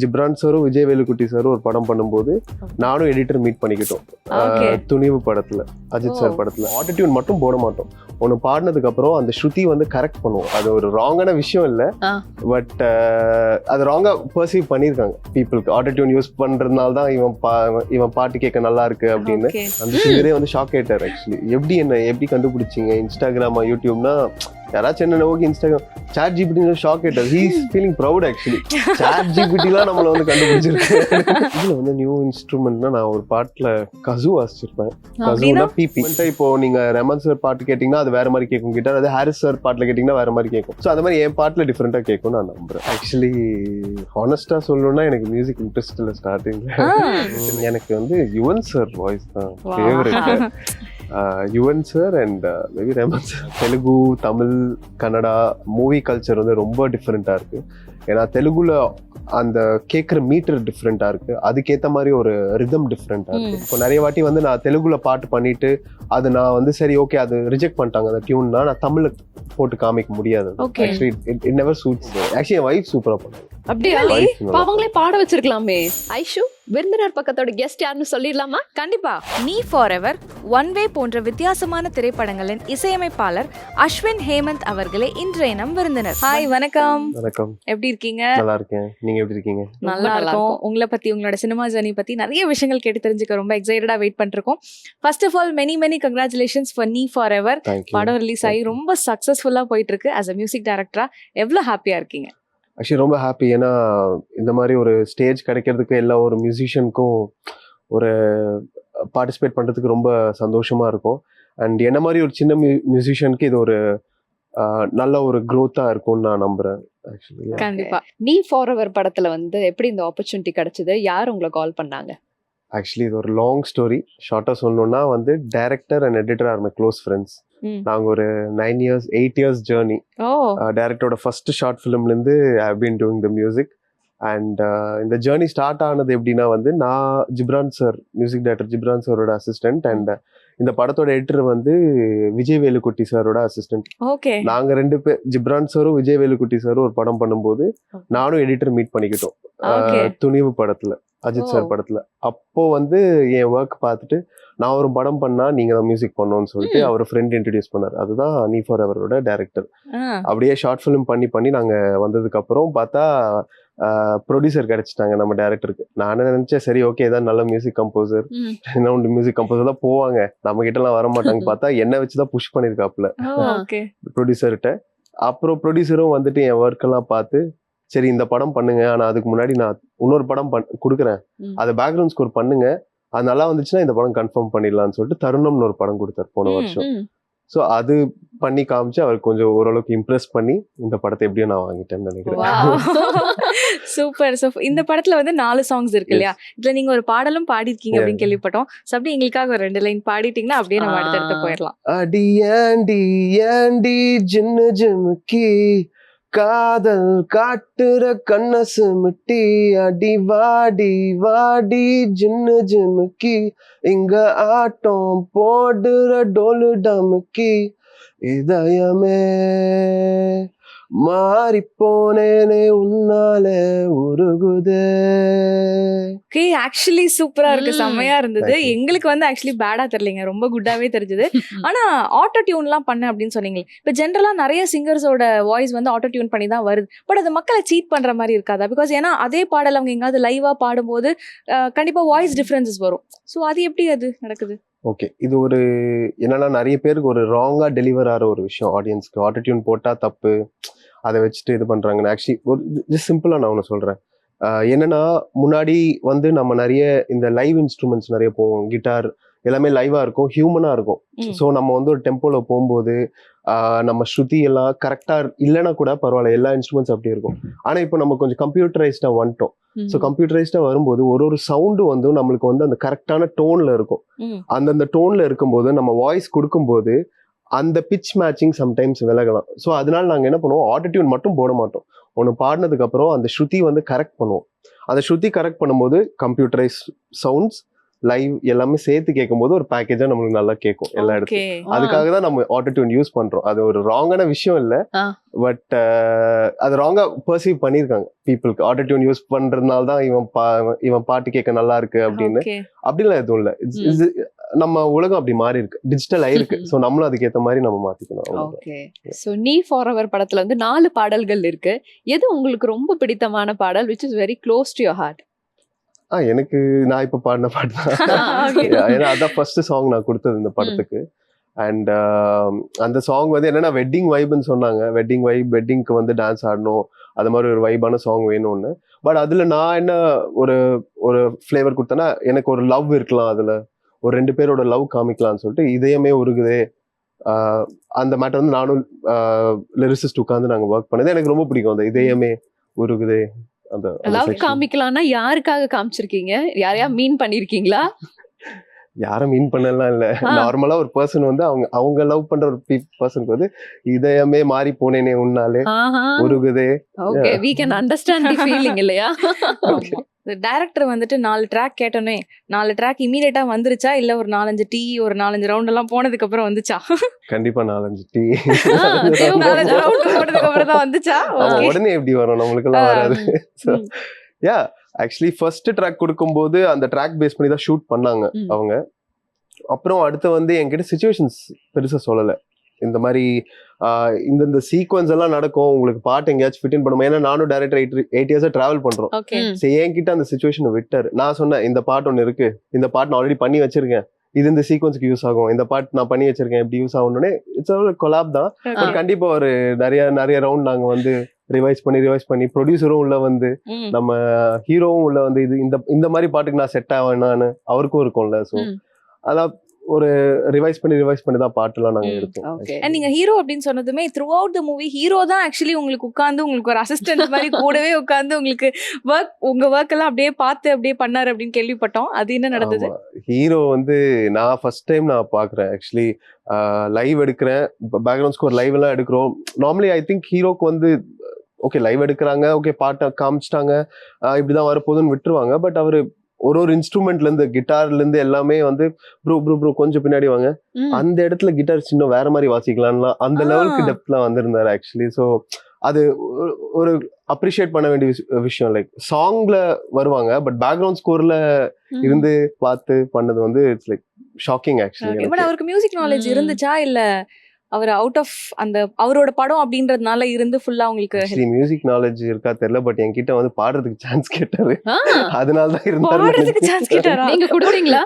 ஜிப்ரான் சாரும் விஜய் வேலுக்குட்டி சாரும் ஒரு படம் பண்ணும்போது நானும் எடிட்டர் மீட் பண்ணிக்கிட்டோம். துணிவு படத்துல, அஜித் சார் படத்துல ஆட்டோடியூன் மட்டும் போட மாட்டோம். ஒன்று பாடினதுக்கு அப்புறம் அந்த ஸ்ருதி வந்து கரெக்ட் பண்ணுவோம். அது ஒரு ராங்கான விஷயம் இல்லை, பட் அது ராங்கா பர்சீவ் பண்ணியிருக்காங்க பீப்புளுக்கு. ஆட்டோடியூன் யூஸ் பண்றதுனால தான் இவன் பாட்டு கேட்க நல்லா இருக்கு அப்படின்னு அந்த சிங்கரே வந்து ஷாக் ஆயிட்டார். ஆக்சுவலி எப்படி கண்டுபிடிச்சிங்க? இன்ஸ்டாகிராமா யூடியூப்னா யாராச்சும் என்ன okay Instagram ChatGPT shock ஆயிட்டார். He is feeling proud. Actually சாட் ஜிபிடிலாம் நம்மளை வந்து கண்டுபிடிச்சிருக்கு. இதுல வந்து நியூ இன்ஸ்ட்ருமெண்ட்னா நான் ஒரு பாட்டுல கசு வாசிச்சிருப்பேன். கசுனா பிபி. இப்போ நீங்க ரெமன் சார் பாட்டு கேட்டீங்கன்னா அது வேற மாதிரி கேட்கும் கிட்டார். அது ஹாரிஸ் சார் பாட்டுல கேட்டீங்கன்னா வேற மாதிரி கேட்கும். ஸோ அது மாதிரி என் பாட்டுல டிஃப்ரெண்டா கேட்கும் நான் நம்புறேன். ஆக்சுவலி ஹானஸ்டா சொல்லணும்னா எனக்கு மியூசிக் இன்ட்ரெஸ்ட் இல்லை ஸ்டார்டிங்ல. எனக்கு வந்து யுவன் சார் வாய்ஸ் தான் favourite. Yuvan sir and maybe Rehman sir. Telugu, Tamil, Kannada movie culture வந்து ரொம்ப டிஃப்ரெண்டா இருக்கு. ஏன்னா தெலுங்குல அந்த கேட்குற மீட்டர் டிஃப்ரெண்டா இருக்கு, அதுக்கேற்ற மாதிரி ஒரு ரிதம் டிஃப்ரெண்டா இருக்கு. இப்போ நிறைய வாட்டி வந்து நான் தெலுங்குல பாட்டு பண்ணிட்டு அது நான் வந்து சரி ஓகே அது ரிஜெக்ட் பண்ணிட்டாங்க அந்த டியூன்னா, நான் தமிழ்ல போட்டு காமிக்க முடியாது. Actually it never suits. Actually என் வைஃப் சூப்பரா பண்ணுவாங்க. அப்படியே அவங்களே பாட வச்சிருக்கலாமே. ஐஷு, விருந்தினர் பக்கத்தோட கெஸ்ட் யாருன்னு சொல்லிடலாமா? கண்டிப்பா. நீ ஃபார் எவர், ஒன் வே போன்ற வித்தியாசமான திரைப்படங்களின் இசையமைப்பாளர் அஸ்வின் ஹேமந்த் அவர்களே இன்றைய நம் விருந்தினர். ஹாய், வணக்கம். வணக்கம். எப்படி இருக்கீங்க? நல்லா இருக்கேன். நீங்க எப்படி இருக்கீங்க? நல்லா இருக்கும். உங்களை பத்தி, உங்களோட சினிமா ஜர்னி பத்தி நிறைய விஷயங்கள் கேட்டு தெரிஞ்சுக்க ரொம்ப எக்ஸைட்டடா வெயிட் பண்ணிருக்கோம். First of all many congratulations for நீ ஃபார் எவர். படம் ரிலீஸ் ஆகி ரொம்ப சக்சஸ்ஃபுல்லா போயிட்டு இருக்கு. ஆஸ் அ மியூசிக் டைரக்டரா எவ்வளவு ஹாப்பியா இருக்கீங்க? ஆக்சுவலி ரொம்ப ஹாப்பி. ஏன்னா இந்த மாதிரி ஒரு ஸ்டேஜ் கிடைக்கிறதுக்கு எல்லா ஒரு மியூசிஷியனுக்கும் ஒரு பார்ட்டிசிபேட் பண்ணுறதுக்கு ரொம்ப சந்தோஷமா இருக்கும். அண்ட் என்ன மாதிரி ஒரு சின்ன மியூசிஷியனுக்கு இது ஒரு நல்ல ஒரு க்ரோத்தாக இருக்கும்னு நான் நம்புறேன். ஆக்சுவலி கண்டிப்பா. நீ ஃபார் எவர் படத்துல வந்து எப்படி இந்த ஆப்பர்ச்சுனிட்டி கிடைச்சது? யார் உங்களை கால் பண்ணாங்க? ஆக்சுவலி இது ஒரு லாங் ஸ்டோரி. ஷார்ட்டாக சொல்லணும்னா வந்து director and editor are my close friends. நாங்கள் ஒரு 8 years ஜேர்னி. டைரக்டரோட ஃபர்ஸ்ட் ஷார்ட் ஃபிலிம்லேருந்து I have been doing the music. And இந்த ஜேர்னி ஸ்டார்ட் ஆனது எப்படின்னா வந்து நான் Ghibran sir, music director Ghibran சாரோட அசிஸ்டன்ட், அண்ட் இந்த படத்தோட எடிட்டர் வந்து விஜய் வேலுக்குட்டி சாரோட அசிஸ்டன்ட். நாங்கள் 2 பேர், ஜிப்ரான் சாரும் விஜய் வேலுக்குட்டி சாரும் ஒரு படம் பண்ணும்போது நானும் எடிட்டர் மீட் பண்ணிக்கிட்டோம். துணிவு படத்துல, அஜித் சார் படத்துல. அப்போ வந்து என் ஒர்க் பார்த்துட்டு நான் ஒரு படம் பண்ணா நீங்க தான் மியூசிக் பண்ணோம்னு சொல்லிட்டு அவர் ஃப்ரெண்ட் இன்ட்ரடியூஸ் பண்ணார். அதுதான் நீ ஃபார் எவரோட டைரக்டர். அப்படியே ஷார்ட் ஃபிலிம் பண்ணி நாங்க வந்ததுக்கு அப்புறம் பார்த்தா ப்ரொடியூசர் கிடைச்சிட்டாங்க நம்ம டைரக்டருக்கு. நான் நினைச்சேன் சரி ஓகே ஏதாவது நல்ல மியூசிக் கம்போசர், என்ன மியூசிக் கம்போசர் தான் போவாங்க, நம்ம கிட்ட எல்லாம் வர மாட்டாங்க. பார்த்தா என்ன வச்சுதான் புஷ் பண்ணிருக்காப்ல ப்ரொடியூசர்கிட்ட. அப்புறம் ப்ரொடியூசரும் வந்துட்டு என் ஒர்க் எல்லாம் பார்த்து சரி இந்த படம் பண்ணுங்க, ஆனா அதுக்கு முன்னாடி நான் இன்னொரு படம் கொடுக்குறேன், அதை பேக்ரவுண்ட் ஸ்கோர் பண்ணுங்க, அது நல்லா வந்துச்சுன்னா இந்த படம் கன்ஃபார்ம் பண்ணிடலாம்னு சொல்லிட்டு தருணம்னு ஒரு படம் கொடுத்தாரு போன வருஷம். ஸோ அது பண்ணி காமிச்சு அவர் கொஞ்சம் ஓரளவுக்கு இம்ப்ரெஸ் பண்ணி இந்த படத்தை எப்படியோ நான் வாங்கிட்டேன்னு நினைக்கிறேன். சூப்பர். ஸோ இந்த படத்துல வந்து 4 சாங்ஸ் இருக்கு இல்லையா? இதுல நீங்க ஒரு பாடலும் பாடிருக்கீங்க அப்படின்னு கேள்விப்பட்டோம். ஸோ அப்படி எங்களுக்காக ஒரு 2 லைன் பாடிட்டீங்கன்னா அப்படியே நம்ம அடுத்த போயிடலாம். அடி ஏண்டி ஏண்டி ஜின்னு ஜிமுக்கி காதல் காட்டுற கண்ண சுமிட்டி, அடி வாடி வாடி ஜின்னு ஜிமுக்கி இங்க ஆட்டம் போடுற டோலு டமுக்கி, இதயமே மாறி போனேனே உன்னால உருகுதே. ஓகே, ஆக்சுவலி சூப்பரா இருக்கு, செம்மையா இருந்தது. எங்களுக்கு வந்து ஆக்சுவலி பேடா தெரியலங்க, ரொம்ப குட்டாவே தெரிஞ்சது. ஆனா ஆட்டோ டியூன்லாம் பண்ண அப்படின்னு சொன்னீங்க. இப்போ ஜென்ரலா நிறைய சிங்கர்ஸோட வாய்ஸ் வந்து ஆட்டோ டியூன் பண்ணி தான் வருது. பட் அது மக்களை சீட் பண்ற மாதிரி இருக்காதா? பிகாஸ் ஏன்னா அதே பாடல் அவங்க எங்காவது லைவா பாடும்போது கண்டிப்பா வாய்ஸ் டிஃபரன்சஸ் வரும். ஸோ அது எப்படி அது நடக்குது? ஓகே, இது ஒரு என்னன்னா நிறைய பேருக்கு ஒரு ராங்கா டெலிவர் ஆகிற ஒரு விஷயம். ஆடியன்ஸ்க்கு ஆட்டோ டியூன் போட்டா தப்பு, அதை வச்சுட்டு இது பண்றாங்க. ஆக்சுவலி ஒரு ஜஸ்ட் சிம்பிளா நான் ஒன்று சொல்றேன். என்னன்னா முன்னாடி வந்து நம்ம நிறைய இந்த லைவ் இன்ஸ்ட்ருமெண்ட்ஸ் நிறைய போவோம், கிட்டார் எல்லாமே லைவா இருக்கும், ஹியூமனா இருக்கும். ஸோ நம்ம வந்து ஒரு டெம்போல போகும்போது நம்ம ஸ்ருதி எல்லாம் கரெக்டா இல்லைன்னா கூட பரவாயில்ல, எல்லா இன்ஸ்ட்ருமெண்ட்ஸ் அப்படி இருக்கும். ஆனா இப்போ நம்ம கொஞ்சம் கம்ப்யூட்டரைஸ்டா வந்துட்டோம். ஸோ கம்ப்யூட்டரைஸ்டா வரும்போது ஒரு சவுண்டு வந்து நம்மளுக்கு வந்து அந்த கரெக்டான டோன்ல இருக்கும். அந்தந்த டோன்ல இருக்கும்போது நம்ம வாய்ஸ் கொடுக்கும்போது அந்த பிச் மேட்சிங் சம்டைம்ஸ் விலகலாம். ஸோ அதனால நாங்கள் என்ன பண்ணுவோம், ஆட்டோடியூன் மட்டும் போட மாட்டோம். ஒன்று பாடினதுக்கு அப்புறம் அந்த ஸ்ருதி வந்து கரெக்ட் பண்ணுவோம். அந்த ஸ்ருதி கரெக்ட் பண்ணும்போது கம்ப்யூட்டரைஸ் சவுண்ட்ஸ் லைவ் எல்லாமே சேர்த்து கேட்கும்போது ஒரு பேக்கேஜா நம்மளுக்கு நல்லா கேட்கும் எல்லா இடத்துலயும். அதுக்காக தான் நம்ம ஆட்டோடியூன் யூஸ் பண்றோம். அது ஒரு ராங்கான விஷயம் இல்ல, பட் அது ராங்கா பெர்சீவ் பண்ணிருக்காங்க பீப்புளுக்கு. ஆட்டோடியூன் யூஸ் பண்றதுனால தான் இவன் பாட்டு கேட்க நல்லா இருக்கு அப்படின்னு. அப்படிலாம் எதுவும் இல்ல. நம்ம உலகம் அப்படி மாறி இருக்கு, டிஜிட்டல் ஆயிருக்கு. சோ நம்மளும் அதுக்கேற்ற மாதிரி நம்ம மாத்திக்கணும். ஓகே. சோ நீ ஃபாரெவர் படத்துல வந்து 4 பாடல்கள் இருக்கு. எது உங்களுக்கு ரொம்ப பிடித்தமான பாடல் which is very close to your heart? எனக்கு நான் இப்ப பாடின பாட்டு தான். ஏன்னா அதான் ஃபர்ஸ்ட் சாங் நான் கொடுத்தது இந்த படத்துக்கு. அண்ட் அந்த சாங் வந்து என்னன்னா வெட்டிங் வைப்னு சொன்னாங்க. வெட்டிங்க்கு வந்து டான்ஸ் ஆடணும், அது மாதிரி ஒரு வைபான சாங் வேணும்னு. பட் அதுல நான் என்ன ஒரு ஒரு ஃபிளேவர் கொடுத்தேன்னா, எனக்கு ஒரு லவ் இருக்கலாம், அதுல ஒரு 2 பேரோட லவ் காமிக்கலாம்னு சொல்லிட்டு இதயமே உருகுதே அந்த மேட்டர் வந்து நானும் லிரிசிஸ்ட் உட்காந்து நாங்க ஒர்க் பண்ணது. எனக்கு ரொம்ப பிடிக்கும் அந்த இதயமே உருகுதே. அந்த லவ் காமிக்கலாம்னா யாருக்காக காமிச்சிருக்கீங்க? யாரையா மீன் பண்ணிருக்கீங்களா? யாரும் மீன் பண்ணலாம் இல்ல. நார்மலா ஒரு பர்சன் வந்து அவங்க லவ் பண்ற ஒரு பர்சனுக்கு வந்து இதயமே மாறி போனேனே உன்னாலே உருகுதே. Okay, we can understand the feeling இல்லையா? டைரக்டர் வந்துட்டு 4 ட்ராக் கேட்டோன்னே 4 ட்ராக் இமீடியட்டா வந்துருச்சா, இல்ல ஒரு 4-5 டீ ஒரு 4-5 ரவுண்ட் எல்லாம் போனதுக்கு அப்புறம் வந்துச்சா? கண்டிப்பா 4-5 டீ 4-5 ரவுண்ட் போனதுக்கு அப்புறம் தான் வந்துச்சா? உடனே எப்படி வரும், நம்மளுக்கு எல்லாம் வராது. யா ஆக்சுவலி ஃபர்ஸ்ட் ட்ராக் கொடுக்கும்போது அந்த ட்ராக் பேஸ் பண்ணி தான் ஷூட் பண்ணாங்க அவங்க. அப்புறம் அடுத்து வந்து என்கிட்ட சிச்சுவேஷன்ஸ் பெருசா சொல்லலை. இந்த மாதிரி இந்த சீக்வன்ஸ் எல்லாம் நடக்கும், உங்களுக்கு பாட்டு எங்கேயாச்சும் ஃபிட் இன் பண்ணும். ஏன்னா நானும் டைரக்டர் 8 இயர்ஸா டிராவல் பண்றோம். சரி, என்கிட்ட அந்த சிச்சுவேஷனை விட்டாரு. நான் சொன்னேன், இந்த பாட்டு ஒன்று இருக்கு, இந்த பாட்டு நான் ஆல்ரெடி பண்ணி வச்சிருக்கேன், இது இந்த சீக்வன்ஸ்க்கு யூஸ் ஆகும், இந்த பாட்டு நான் பண்ணி வச்சிருக்கேன், எப்படி யூஸ் ஆகும்னு. இட்ஸ் ஒரு கொலாப் தான். பட் கண்டிப்பா ஒரு நிறைய ரவுண்ட் நாங்க வந்து ரிவைஸ் பண்ணி ப்ரொடியூசரும் உள்ள வந்து நம்ம ஹீரோவும் உள்ள வந்து இது இந்த மாதிரி பாட்டுக்கு நான் செட் ஆவேனான்னு அவருக்கும் இருக்கும்ல. ஸோ அதான் ஒரு ரிவைஸ் பண்ணி தான் பாட்டுலாம் நாங்க எடுத்தோம். நீங்க ஹீரோ அப்படின்னு சொன்னதுமே through out the movie hero தான் ஆக்சுவலி உங்களுக்கு உட்கார்ந்து உங்களுக்கு ஒரு அசிஸ்டன்ட் மாதிரி கூடவே உட்கார்ந்து உங்களுக்கு உங்க ஒர்க் எல்லாம் அப்படியே பார்த்து அப்படியே பண்ணாரு அப்படின்னு கேள்விப்பட்டோம். அது என்ன நடந்தது? ஹீரோ வந்து நான் ஃபர்ஸ்ட் டைம் நான் பாக்குறேன். ஆக்சுவலி லைவ் எடுக்கிறேன், பேக்ரவுண்ட் ஸ்கோர் லைவ் எல்லாம் எடுக்கிறோம். நார்மலி ஐ திங்க் ஹீரோக்கு வந்து ஓகே லைவ் எடுக்கிறாங்க, ஓகே பாட்டை காமிச்சிட்டாங்க, இப்படிதான் வரப்போகுதுன்னு விட்டுருவாங்க. பட் அவரு ஒரு இன்ஸ்ட்ருமெண்ட்ல இருந்து கிட்டார்ல இருந்து எல்லாமே வந்து ப்ரோ கொஞ்சம் பின்னாடி வாங்க, அந்த இடத்துல கிட்டார் சின்ன வேற மாதிரி வாசிக்கலாம்லாம் அந்த லெவலுக்கு டெப்த்லாம் வந்திருந்தாரு ஆக்சுவலி. ஸோ அது ஒரு அப்ரிஷியேட் பண்ண வேண்டிய விஷயம். லைக் சாங்ல வருவாங்க, பட் பேக்ரவுண்ட் ஸ்கோர்ல இருந்து பார்த்து பண்ணது வந்து it's like shocking actually. But அவருக்கு மியூசிக் நாலேஜ் இருந்துச்சா, இல்ல அவர் அவுட் ஆஃப் அந்த அவரோட படம் அப்படின்றதுனால இருந்து ஃபுல்லா உங்களுக்கு மியூசிக் நாலேஜ் இருக்கா தெரியல. பட் என்கிட்ட வந்து பாடுறதுக்கு சான்ஸ் கேட்டாரு, அதனாலதான் இருந்தாரு. பாடுறதுக்கு சான்ஸ் கேட்டாரா? நீங்க கொடுத்தீங்களா?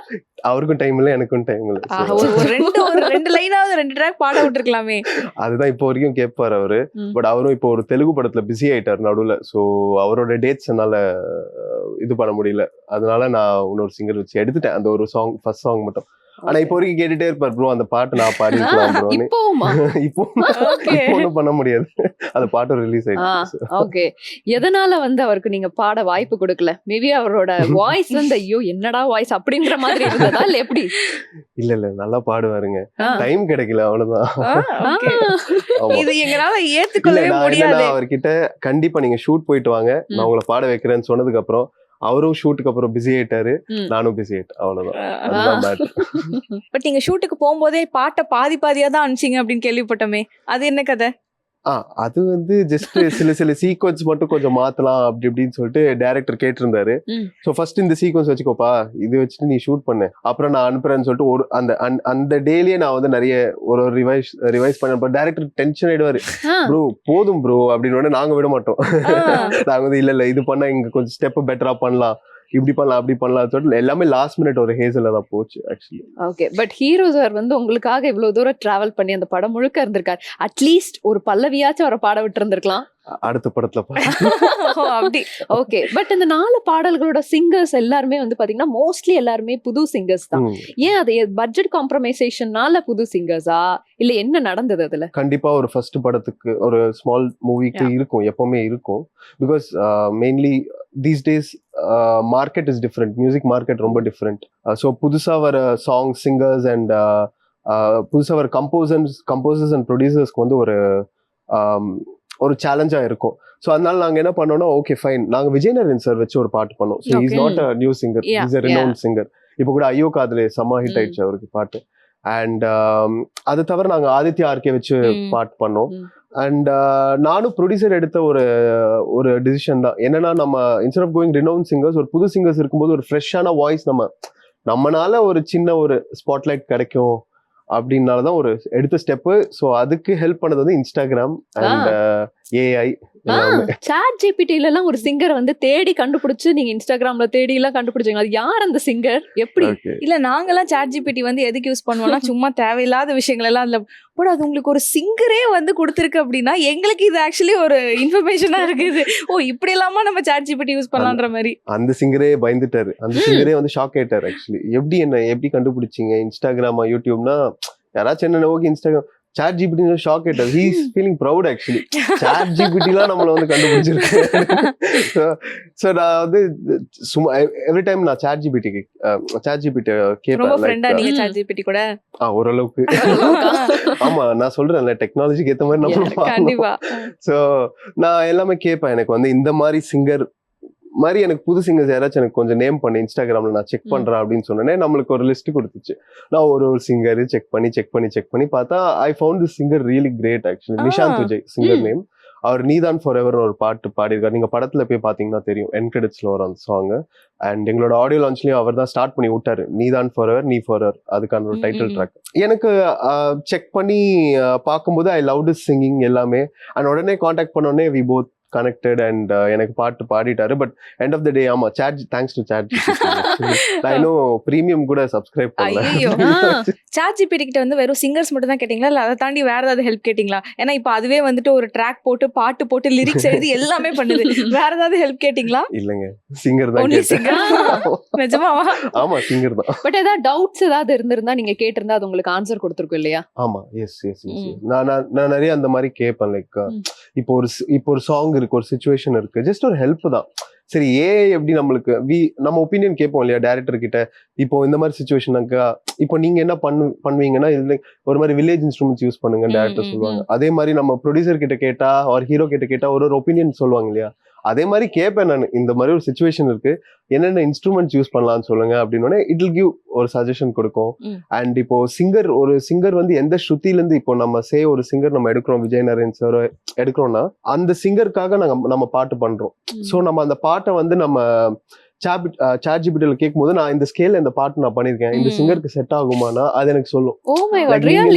அவருக்கும் டைம் இல்ல, எனக்கும் டைம் இல்ல. ஒரு 2 லைனாவது 2 ட்ராக் பாட விட்டுருக்கலாமே. அதுதான் இப்போ வரைக்கும் கேட்பாரு அவரு. பட் அவரும் இப்போ ஒரு தெலுங்கு படத்துல பிஸி ஆயிட்டாரு நடுவுல. சோ அவரோட டேட்ஸ் என்னால இது பண்ண முடியல. அதனால நான் இன்னொரு சிங்கர் வச்சு எடுத்துட்டேன் அந்த ஒரு சாங், ஃபர்ஸ்ட் சாங் மட்டும். ஆனா இப்போ வரைக்கும் கேட்டுட்டே இருப்பாரு, ப்ரோ அந்த பாட்டு நான் பாடிருக்கலாம் ப்ரோ. இப்போ ஒன்றும் பண்ண முடியாது, அந்த பாட்டு ரிலீஸ் ஆயிடுச்சு. ஓகே, எதனால வந்து அவருக்கு நீங்க பாட வாய்ப்பு கொடுக்கல? மேபி அவரோட வாய்ஸ் வந்து ஐயோ என்னடா வாய்ஸ் அப்படின்ற மாதிரி இருந்ததா இல்ல எப்படி? இல்ல நல்லா பாடுவாருங்க, டைம் கிடைக்கல அவ்வளவுதான். இது எங்களால ஏத்துக்கொள்ளவே முடியாது. அவர்கிட்ட கண்டிப்பா நீங்க ஷூட் போயிட்டு வாங்க, நான் உங்களை பாட வைக்கிறேன்னு சொன்னதுக்கு அப்புறம் அவரும் ஷூட்டுக்கு அப்புறம் பிஸி ஆயிட்டாரு, நானும் பிஸி ஆயிட்டேன், அவ்வளவுதான். பட் நீங்க ஷூட்டுக்கு போகும்போதே பாட்டை பாதியா தான் அனுப்பிச்சிங்க அப்படின்னு கேள்விப்பட்டோமே, அது என்ன கதை? அது வந்து ஜஸ்ட் சில சீக்வன்ஸ் மட்டும் கொஞ்சம் மாத்தலாம் அப்படி இப்படின்னு சொல்லிட்டு டைரக்டர் கேட்டிருந்தாரு. சோ ஃபர்ஸ்ட் இந்த சீக்வன்ஸ் வச்சுக்கோப்பா, இது வச்சுட்டு நீ ஷூட் பண்ணு, அப்புறம் நான் அனுப்புறேன்னு சொல்லிட்டு ஒரு அந்த டேலயே நான் வந்து நிறைய ஒரு ரிவைஸ் பண்ண. டைரக்டர் டென்ஷன் ஆயிடுவாரு, ப்ரோ போதும் ப்ரோ அப்படின்னு. நாங்க விட மாட்டோம், நாங்க வந்து இல்ல இது பண்ணா இங்க கொஞ்சம் ஸ்டெப் பெட்டரா பண்ணலாம், இப்படி பண்ணலாம் அப்படி பண்ணலாம் சொல்லிட்டு எல்லாமே லாஸ்ட் மினிட் ஒரு ஹேஸ்ல தான் போச்சு actually. Okay, but hero sir வந்து உங்களுக்காக இவ்வளவு தூரம் டிராவல் பண்ணி அந்த படம் முழுக்க இருந்திருக்காரு. அட்லீஸ்ட் ஒரு பல்லவியாச்சும் அவரை பாட விட்டு இருந்திருக்கலாம் அடுத்த படத்துல. அப்படி ஓகே. பட் இந்த 4 பாடல்களோட சிங்கர்ஸ் எல்லாருமே வந்து பாத்தீங்கன்னா மோஸ்ட்லி எல்லாருமே புது சிங்கர்ஸ் தான். ஏன் அது பட்ஜெட் காம்ப்ரமைசேஷன்னால புது சிங்கர்ஸா இல்ல என்ன நடந்தது அதுல? கண்டிப்பா ஒரு ஃபர்ஸ்ட் படத்துக்கு ஒரு ஸ்மால் மூவிக்கு இருக்கும், எப்பவுமே இருக்கும். Because mainly these days market is different, music market ரொம்ப டிஃப்ரெண்ட். ஸோ புதுசா வர சாங் சிங்கர்ஸ் அண்ட் புதுசா வர கம்போசர்ஸ் அண்ட் ப்ரொடியூசர்ஸ்க்கு வந்து ஒரு சேலஞ்சா இருக்கும். ஸோ அதனால நாங்க என்ன பண்ணோம்னா, ஓகே ஃபைன், நாங்க விஜய் நரேன் சார் வச்சு ஒரு பாட்டு பண்ணோம். So is not a new singer, is a renowned singer. இப்போ கூட ஐயோ காதலே செம்ம ஹிட் ஆயிடுச்சு அவருக்கு பாட்டு. அண்ட் அது தவிர நாங்க ஆதித்யா ஆர்கே வச்சு பாட்டு பண்ணோம். அண்ட் நானும் ப்ரொடியூசர் எடுத்த ஒரு டிசிஷன் தான் என்னன்னா, நம்ம instead of going renown singers, ஒரு புது சிங்கர்ஸ் இருக்கும்போது ஒரு ஃப்ரெஷ்ஷான வாய்ஸ் நம்மனால ஒரு சின்ன ஒரு ஸ்பாட்லைட் கிடைக்கும் அப்படின்னாலதான் ஒரு எடுத்த ஸ்டெப்பு. ஸோ அதுக்கு ஹெல்ப் பண்ணது வந்து இன்ஸ்டாகிராம் அண்ட் ஏஐ. சாட் ஜிபிடில எல்லாம் ஒரு சிங்கர் வந்து தேடி கண்டுபிடிச்சு நீங்க இன்ஸ்டாகிராம்ல தேடி எல்லாம் கண்டுபிடிச்சீங்க. அது யார் அந்த சிங்கர், எப்படி? இல்ல நாங்கெல்லாம் சாட் ஜிபிடி வந்து எதுக்கு யூஸ் பண்ணுவோம்னா சும்மா தேவையில்லாத விஷயங்கள் எல்லாம் அதுல போட, அது உங்களுக்கு ஒரு சிங்கரே வந்து கொடுத்துருக்கு அப்படின்னா எங்களுக்கு இது ஆக்சுவலி ஒரு இன்ஃபர்மேஷனா இருக்குது. ஓ இப்படி இல்லாம நம்ம சாட் ஜிபிடி யூஸ் பண்ணலான்ற மாதிரி. அந்த சிங்கரே பயந்துட்டாரு, அந்த சிங்கரே வந்து ஷாக் ஆயிட்டாரு ஆக்சுவலி. எப்படி கண்டுபிடிச்சீங்க இன்ஸ்டாகிராமா யூடியூப்னா, யாராச்சும் என்ன okay Instagram ChatGPT shock ஆயிட்டாரு. He is feeling proud actually. சாட் ஜிபிடிலாம் நம்மள வந்து கண்டுபிடிச்சிருக்கு. ஸோ நான் வந்து சும்மா எவ்ரி டைம் நான் சாட் ஜிபிடி கேட்பேன். ரொம்ப ஃப்ரெண்டா நீங்க சாட் ஜிபிடி கூட? ஓரளவுக்கு. ஆமா நான் சொல்றேன்ல டெக்னாலஜிக்கு ஏத்த மாதிரி நம்ம கண்டிப்பா. ஸோ நான் எல்லாமே கேட்பேன். எனக்கு வந்து இந்த மாதிரி சிங்கர் மாதிரி எனக்கு புது சிங்கர்ஸ் யாராச்சும் எனக்கு கொஞ்சம் நேம் பண்ணி இன்ஸ்டாகிராம்ல நான் செக் பண்றேன் அப்படின்னு சொன்னேன். நம்மளுக்கு ஒரு லிஸ்ட் கொடுத்துச்சு. நான் ஒரு சிங்கர் செக் பண்ணி பார்த்தா I found the singer really great actually. Nishanth Vijay singer name. அவர் நீதான் ஃபார் எவர் ஒரு பாட்டு பாடியிருக்காரு. நீங்க படத்துல போய் பாத்தீங்கன்னா தெரியும், என் கிரெடிட்ஸ்ல வரும் அந்த சாங். அண்ட் எங்களோட ஆடியோ லான்ச்லயும் அவர் தான் ஸ்டார்ட் பண்ணி விட்டாரு, நீதான் ஃபார் எவர் நீ ஃபார் எவர், அதுக்கான ஒரு டைட்டில் ட்ராக். எனக்கு செக் பண்ணி பார்க்கும்போது ஐ லவ் திஸ் சிங்கிங் எல்லாமே. அண்ட் உடனே கான்டாக்ட் பண்ணோடனே வி போத் கனெக்டட் அண்ட் எனக்கு பாட்டு பாடிட்டாரு. பட் எண்ட் ஆஃப் த டே ஆமா தேங்க்ஸ் டு சாட் நான் இன்னும் பிரீமியம் கூட சப்ஸ்கிரைப் பண்ணல. சாட் ஜிபிடி கிட்ட வந்து வெறும் சிங்கர்ஸ் மட்டும் தான் கேட்டீங்களா, இல்ல அதை தாண்டி வேற ஏதாவது ஹெல்ப் கேட்டீங்களா? ஏன்னா இப்ப அதுவே வந்துட்டு ஒரு ட்ராக் போட்டு பாட்டு போட்டு லிரிக்ஸ் எழுதி எல்லாமே பண்ணுது. வேற ஏதாவது ஹெல்ப் கேட்டீங்களா? இல்லங்க, சிங்கர் தான் கேட்டேன். நிஜமாவா? ஆமா சிங்கர் தான். பட் ஏதாவது டவுட்ஸ் ஏதாவது இருந்திருந்தா நீங்க கேட்டிருந்தா அது உங்களுக்கு ஆன்சர் கொடுத்திருக்கும் இல்லையா? ஆமா எஸ் நான் நிறைய அந்த மாதிரி கேட்பேன். லைக் இப்போ ஒரு சாங் இருக்கு, ஒரு சிச்சுவேஷன் இருக்கு, ஜஸ்ட் ஒரு ஹெல்ப் தான். சரி எப்படி நம்மளுக்கு நம்ம ஒப்பீனியன் கேட்போம் இல்லையா டைரக்டர் கிட்ட. இப்போ இந்த மாதிரி சிச்சுவேஷனுக்கா இப்போ நீங்க என்ன பண்ணுவீங்கன்னா ஒரு மாதிரி வில்லேஜ் இன்ஸ்ட்ருமெண்ட்ஸ் யூஸ் பண்ணுங்க டைரக்டர் சொல்லுவாங்க. அதே மாதிரி நம்ம ப்ரொடியூசர் கிட்ட கேட்டா ஒரு ஹீரோ கிட்ட கேட்டா ஒரு ஒப்பீனியன் சொல்லுவாங்க இல்லையா. அதே மாதிரி கேட்பேன் நான், இந்த மாதிரி ஒரு சிச்சுவேஷன் இருக்கு, என்னென்ன இன்ஸ்ட்ருமெண்ட்ஸ் யூஸ் பண்ணலாம்னு சொல்லுங்க அப்படின்னு இட் வில் கிவ் ஒரு சஜஷன் கொடுக்கும். அண்ட் இப்போ ஒரு சிங்கர் வந்து எந்த ஸ்ருதில இருந்து இப்போ நம்ம ஒரு சிங்கர் நம்ம எடுக்கிறோம், விஜய் நரேன் சார் எடுக்கிறோம்னா அந்த சிங்கருக்காக நம்ம பாட்டு பண்றோம். ஸோ நம்ம அந்த பாட்டை வந்து நம்ம சாட் ஜிபிடில கேட்கும் போது நான் இந்த ஸ்கேல்ல இந்த பாட்டு நான் பண்ணிருக்கேன், இந்த சிங்கருக்கு செட் ஆகுமானா அது எனக்கு சொல்லும்.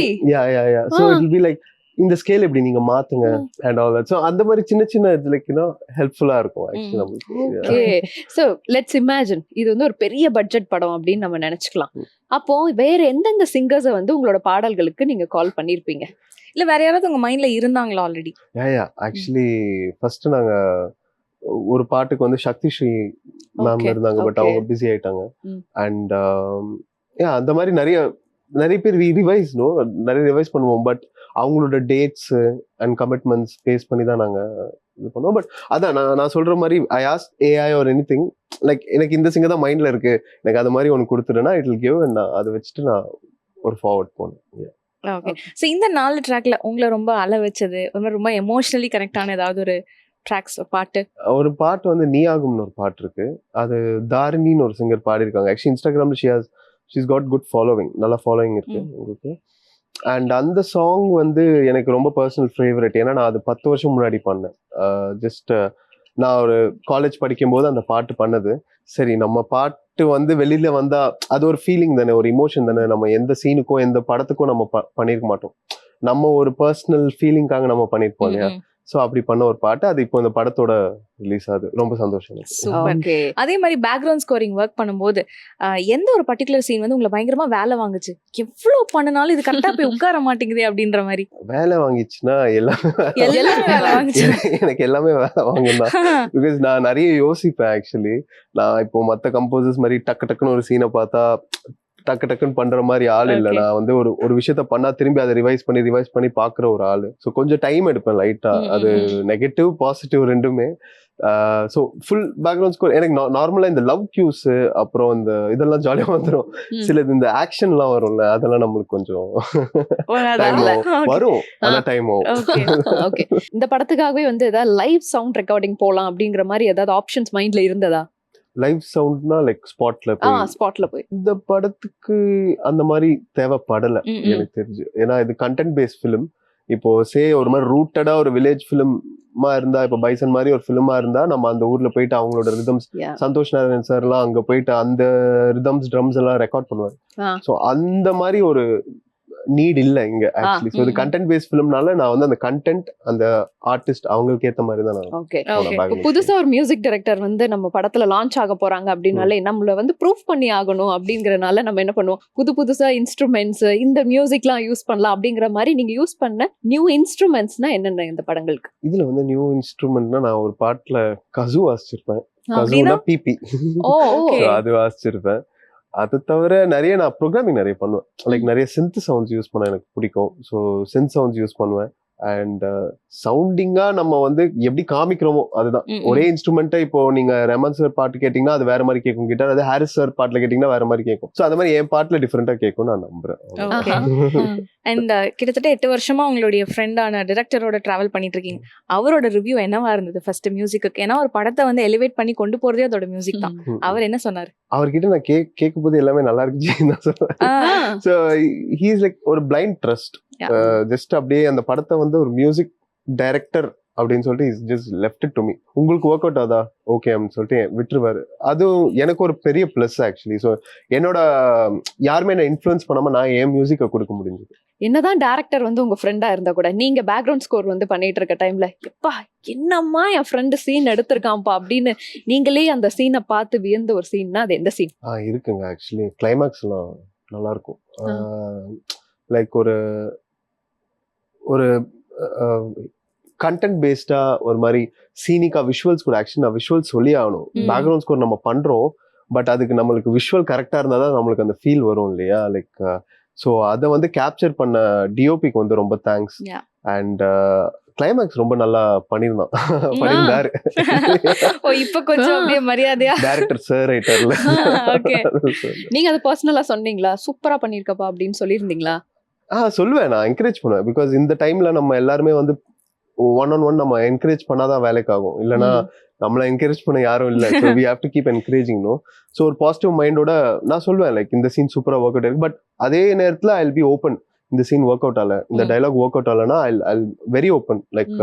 So it will be like இந்த ஸ்கேல் எப்படி நீங்க மாத்துங்க அண்ட் ஆல் தட். சோ அந்த மாதிரி சின்ன லைக் ஹெல்ப்ஃபுல்லா இருக்கும் ஆக்சுவலி நமக்கு. ஓகே, சோ லெட்ஸ் இமேஜின் இது வந்து ஒரு பெரிய பட்ஜெட் படம் அப்படின்னு நம்ம நினைச்சுக்கலாம். அப்போ வேற எந்தெந்த சிங்கர்ஸை வந்து உங்களோட பாடல்களுக்கு நீங்க கால் பண்ணிருப்பீங்க? இல்ல வேற யாராவது உங்க மைண்ட்ல இருந்தாங்களா ஆல்ரெடி? ஆக்சுவலி ஃபர்ஸ்ட் நாங்க ஒரு பாட்டுக்கு வந்து சக்தி ஸ்ரீ மேம் இருந்தாங்க, பட் அவங்க பிஸி ஆயிட்டாங்க. அண்ட் அந்த மாதிரி நிறைய பேர் நிறைய ரிவைஸ் பண்ணுவோம். பட் அவங்களோட டேட்ஸ் அண்ட் கமிட்மெண்ட்ஸ் பேஸ் பண்ணி தான் நாங்க இது பண்ணுவோம். பட் அதான் நான் சொல்ற மாதிரி I ask AI or anything, like எனக்கு இந்த சிங்கர் தான் மைண்ட்ல இருக்கு, எனக்கு அது மாதிரி ஒன்று கொடுத்துட்டேன்னா இட் வில் கிவ், நான் அதை வச்சுட்டு நான் ஒரு ஃபார்வர்ட் போனேன். ஓகே, ஸோ இந்த 4 ட்ராக்ல உங்களை ரொம்ப அழ வச்சது, ரொம்ப எமோஷனலி கனெக்ட் ஆன ஏதாவது ஒரு ட்ராக்ஸ் ஒரு பாட்டு வந்து நீ ஆகும்னு ஒரு பாட்டு இருக்கு, அது தாரிணின்னு ஒரு சிங்கர் பாடியிருக்காங்க. ஆக்சுவலி இன்ஸ்டாகிராம்ல she's got good following, நல்ல ஃபாலோவிங் இருக்கு உங்களுக்கு. அண்ட் அந்த சாங் வந்து எனக்கு ரொம்ப பர்சனல் ஃபேவரட். ஏன்னா நான் அது 10 வருஷம் முன்னாடி பண்ணேன். ஜஸ்ட் நான் ஒரு காலேஜ் படிக்கும் போது அந்த பாட்டு பண்ணது. சரி நம்ம பாட்டு வந்து வெளியில வந்தா அது ஒரு ஃபீலிங் தானே, ஒரு இமோஷன் தானே. நம்ம எந்த சீனுக்கோ எந்த படத்துக்கோ நம்ம பண்ணிருக்க மாட்டோம், நம்ம ஒரு பர்சனல் ஃபீலிங்காக நம்ம பண்ணிருப்போம் இல்லையா. சோ அப்படி பண்ண ஒரு பாட்டு, அது இப்போ இந்த படத்தோட ரிலீஸ் ஆகுது. ரொம்ப சந்தோஷம். அதே மாதிரி பேக்ரவுண்ட் ஸ்கோரிங் ஒர்க் பண்ணும்போது எந்த ஒரு பர்டிகுலர் சீன் வந்து உங்களை பயங்கரமா வேலை வாங்குச்சு, எவ்வளவு பண்ணினாலும் இது கரெக்டா போய் உட்கார மாட்டேங்குது அப்படின்ற மாதிரி? வேலை வாங்கிச்சுன்னா எனக்கு எல்லாமே வேலை வாங்குதான். பிகாஸ் நான் நிறைய யோசிப்பேன் ஆக்சுவலி. நான் இப்போ மத்த கம்போசர்ஸ் மாதிரி டக்குன்னு ஒரு சீனை பார்த்தா டக்குன்னு பண்ற மாதிரி ஆள் இல்ல. நான் வந்து ஒரு விஷயத்த பண்ணா திரும்பி அதை ரிவைஸ் பண்ணி பாக்குற ஒரு ஆளு. சோ கொஞ்சம் டைம் எடுப்பேன் லைட்டா. அது நெகட்டிவ் பாசிட்டிவ் ரெண்டுமே. சோ ஃபுல் பேக்ரவுண்ட் ஸ்கோர் எனக்கு நார்மலா இந்த லவ் கியூஸ் அப்புறம் இந்த இதெல்லாம் ஜாலியா வந்துடும். சிலது இந்த ஆக்ஷன் எல்லாம் வரும்ல, அதெல்லாம் நம்மளுக்கு கொஞ்சம் வரும், ஆனா டைம் ஆகும். ஓகே, இந்த படத்துக்காகவே வந்து ஏதாவது லைவ் சவுண்ட் ரெக்கார்டிங் போலாம் அப்படிங்கிற மாதிரி ஏதாவது ஆப்ஷன்ஸ் மைண்ட்ல இருந்ததா? லைவ் சவுண்ட்னா லைக் ஸ்பாட்ல ஸ்பாட்ல போய் இந்த படத்துக்கு அந்த மாதிரி தேவைப்படல ம், ம். எனக்கு தெரிஞ்சு. ஏன்னா இது கண்டென்ட் பேஸ்ட் ஃபிலிம். இப்போ ஒரு மாதிரி ரூட்டடா ஒரு வில்லேஜ் ஃபிலிமா இருந்தா, இப்போ பைசன் மாதிரி ஒரு ஃபிலிமா இருந்தா நம்ம அந்த ஊர்ல போயிட்டு அவங்களோட rhythms, Yeah. Santhosh Narayan sir எல்லாம் அங்க போயிட்டு அந்த ரிதம்ஸ் ட்ரம்ஸ் எல்லாம் ரெக்கார்ட் பண்ணுவாரு. ஆ. ஸோ அந்த மாதிரி ஒரு நீட் இல்ல இங்க ஆக்சுவலி. ஸோ இது ம். கண்டென்ட் பேஸ்ட் ஃபிலிம்னால நான் வந்து அந்த கண்டென்ட், அந்த ஆர்டிஸ்ட் அவங்களுக்கு ஏத்த மாதிரி தான் நான் ஓகே. Okay. இப்போ புதுசா ஒரு மியூசிக் டைரக்டர் வந்து நம்ம படத்துல லான்ச் ஆக போறாங்க அப்படின்னாலே நம்மள வந்து ப்ரூஃப் பண்ணி ஆகணும் அப்படிங்கறனால நம்ம என்ன பண்ணுவோம், புதுசா இன்ஸ்ட்ருமெண்ட்ஸ், இந்த மியூசிக்லாம் யூஸ் பண்ணலாம் அப்படிங்கிற மாதிரி நீங்க யூஸ் பண்ண நியூ இன்ஸ்ட்ருமெண்ட்ஸ்னா என்னென்ன இந்த படங்களுக்கு? இதுல வந்து நியூ இன்ஸ்ட்ருமெண்ட்னா நான் ஒரு பாட்டுல கசு வாசிச்சிருப்பேன். அப்படின்னா? கசுனா பிபி. ஓ ஓகே. அது வாசிச்சிருப்பேன். அது தவிர நிறைய நான் ப்ரோக்ராமிங் நிறைய பண்ணுவேன். லைக் நிறைய சிந்த் சவுண்ட்ஸ் யூஸ் பண்ண எனக்கு பிடிக்கும். ஸோ சிந்த் சவுண்ட்ஸ் யூஸ் பண்ணுவேன். அண்ட் சவுண்டிங்கா நம்ம வந்து எப்படி காமிக்கிறோமோ அதுதான். ம், ம். ஒரே இன்ஸ்ட்ருமெண்ட்டை இப்போ நீங்க ரெமன் சார் பாட்டு கேட்டீங்கன்னா அது வேற மாதிரி கேட்கும் கிட்டார், அது ஹாரிஸ் சார் பாட்டுல கேட்டீங்கன்னா வேற மாதிரி கேட்கும். ஸோ அந்த மாதிரி என் பாட்டுல டிஃப்ரெண்டா கேட்கும் நான் நம்புறேன். Okay. அண்ட் கிட்டத்தட்ட 8 வருஷமா உங்களுடைய ஃப்ரெண்டான டிரெக்டரோட டிராவல் பண்ணிட்டு இருக்கீங்க. அவரோட ரிவ்யூ என்னவா இருந்தது ஃபர்ஸ்ட் மியூசிக்கு? ஏன்னா ஒரு படத்தை வந்து எலிவேட் பண்ணி கொண்டு போறதே அதோட மியூசிக் தான். அவர் என்ன சொன்னாரு? அவர்கிட்ட நான் கேட்கும் போது எல்லாமே நல்லா இருக்குன்னு தான் சொல்லுவேன். ஸோ ஹீஸ் லைக் ஒரு பிளைண்ட் ட்ரஸ்ட். Yeah. ஜஸ்ட் அப்படியே அந்த படத்தை வந்து ஒரு மியூசிக் டைரக்டர் அப்படின்னு சொல்லிட்டு is just left it to me. உங்களுக்கு ஒர்க் அவுட் ஆதா ஓகே அப்படின்னு சொல்லிட்டு விட்டுருவாரு. அதுவும் எனக்கு ஒரு பெரிய பிளஸ் ஆக்சுவலி. ஸோ என்னோட யாருமே என்ன இன்ஃப்ளூயன்ஸ் பண்ணாம நான் என் மியூசிக்கை கொடுக்க முடிஞ்சது. என்னதான் டைரக்டர் வந்து உங்க ஃப்ரெண்டா இருந்தா கூட நீங்க பேக்ரவுண்ட் ஸ்கோர் வந்து பண்ணிட்டு இருக்க டைம்ல எப்பா என்னம்மா என் ஃப்ரெண்டு சீன் எடுத்திருக்கான்ப்பா அப்படின்னு நீங்களே அந்த சீனை பார்த்து வியந்த ஒரு சீன்னா அது எந்த சீன்? இருக்குங்க ஆக்சுவலி. கிளைமேக்ஸ்லாம் நல்லா இருக்கும். லைக் ஒரு கண்டென்ட் பேஸ்டா ஒரு மாதிரி சீனிக்கா விஷுவல்ஸ் கூட. ஆக்சுவலி நான் விஷுவல்ஸ் சொல்லி ஆகணும். பேக்ரவுண்ட் ஸ்கோர் நம்ம பண்றோம், பட் அதுக்கு நம்மளுக்கு விஷுவல் கரெக்டா இருந்தா தான் நம்மளுக்கு அந்த ஃபீல் வரும் இல்லையா? லைக் ஸோ அதை வந்து கேப்சர் பண்ண டிஓபிக்கு வந்து ரொம்ப தேங்க்ஸ். Yeah. அண்ட் கிளைமேக்ஸ் ரொம்ப நல்லா பண்ணியிருந்தான். பண்ணியிருந்தாரு. ஓ இப்ப கொஞ்சம் அப்படியே மரியாதையா டைரக்டர் சார் ரைட்டர்ல. Okay. நீங்க அதை பர்சனலா சொன்னீங்களா சூப்பரா பண்ணிருக்கப்பா அப்படின்னு சொல்லியிருந்தீங்களா? சொல்லுவேன், நான் என்கரேஜ் பண்ணுவேன். பிகாஸ் இந்த டைம்ல நம்ம எல்லாருமே வந்து ஒன் ஆன் ஒன் நம்ம என்கரேஜ் பண்ணாதான் வேலைக்கு ஆகும். இல்லைன்னா நம்மள என்கரேஜ் பண்ண யாரும் இல்லை. So we have to keep encouraging. No, so ஒரு பாசிட்டிவ் மைண்டோட நான் சொல்லுவேன் லைக் இந்த சீன் சூப்பரா ஒர்க் அவுட் இருக்கு. பட் அதே நேரத்தில் ஐ வில் பி ஓப்பன். இந்த சீன் ஒர்க் அவுட் ஆகல, இந்த டைலாக் ஒர்க் அவுட் ஆகலன்னா ஐ வெரி ஓப்பன். லைக்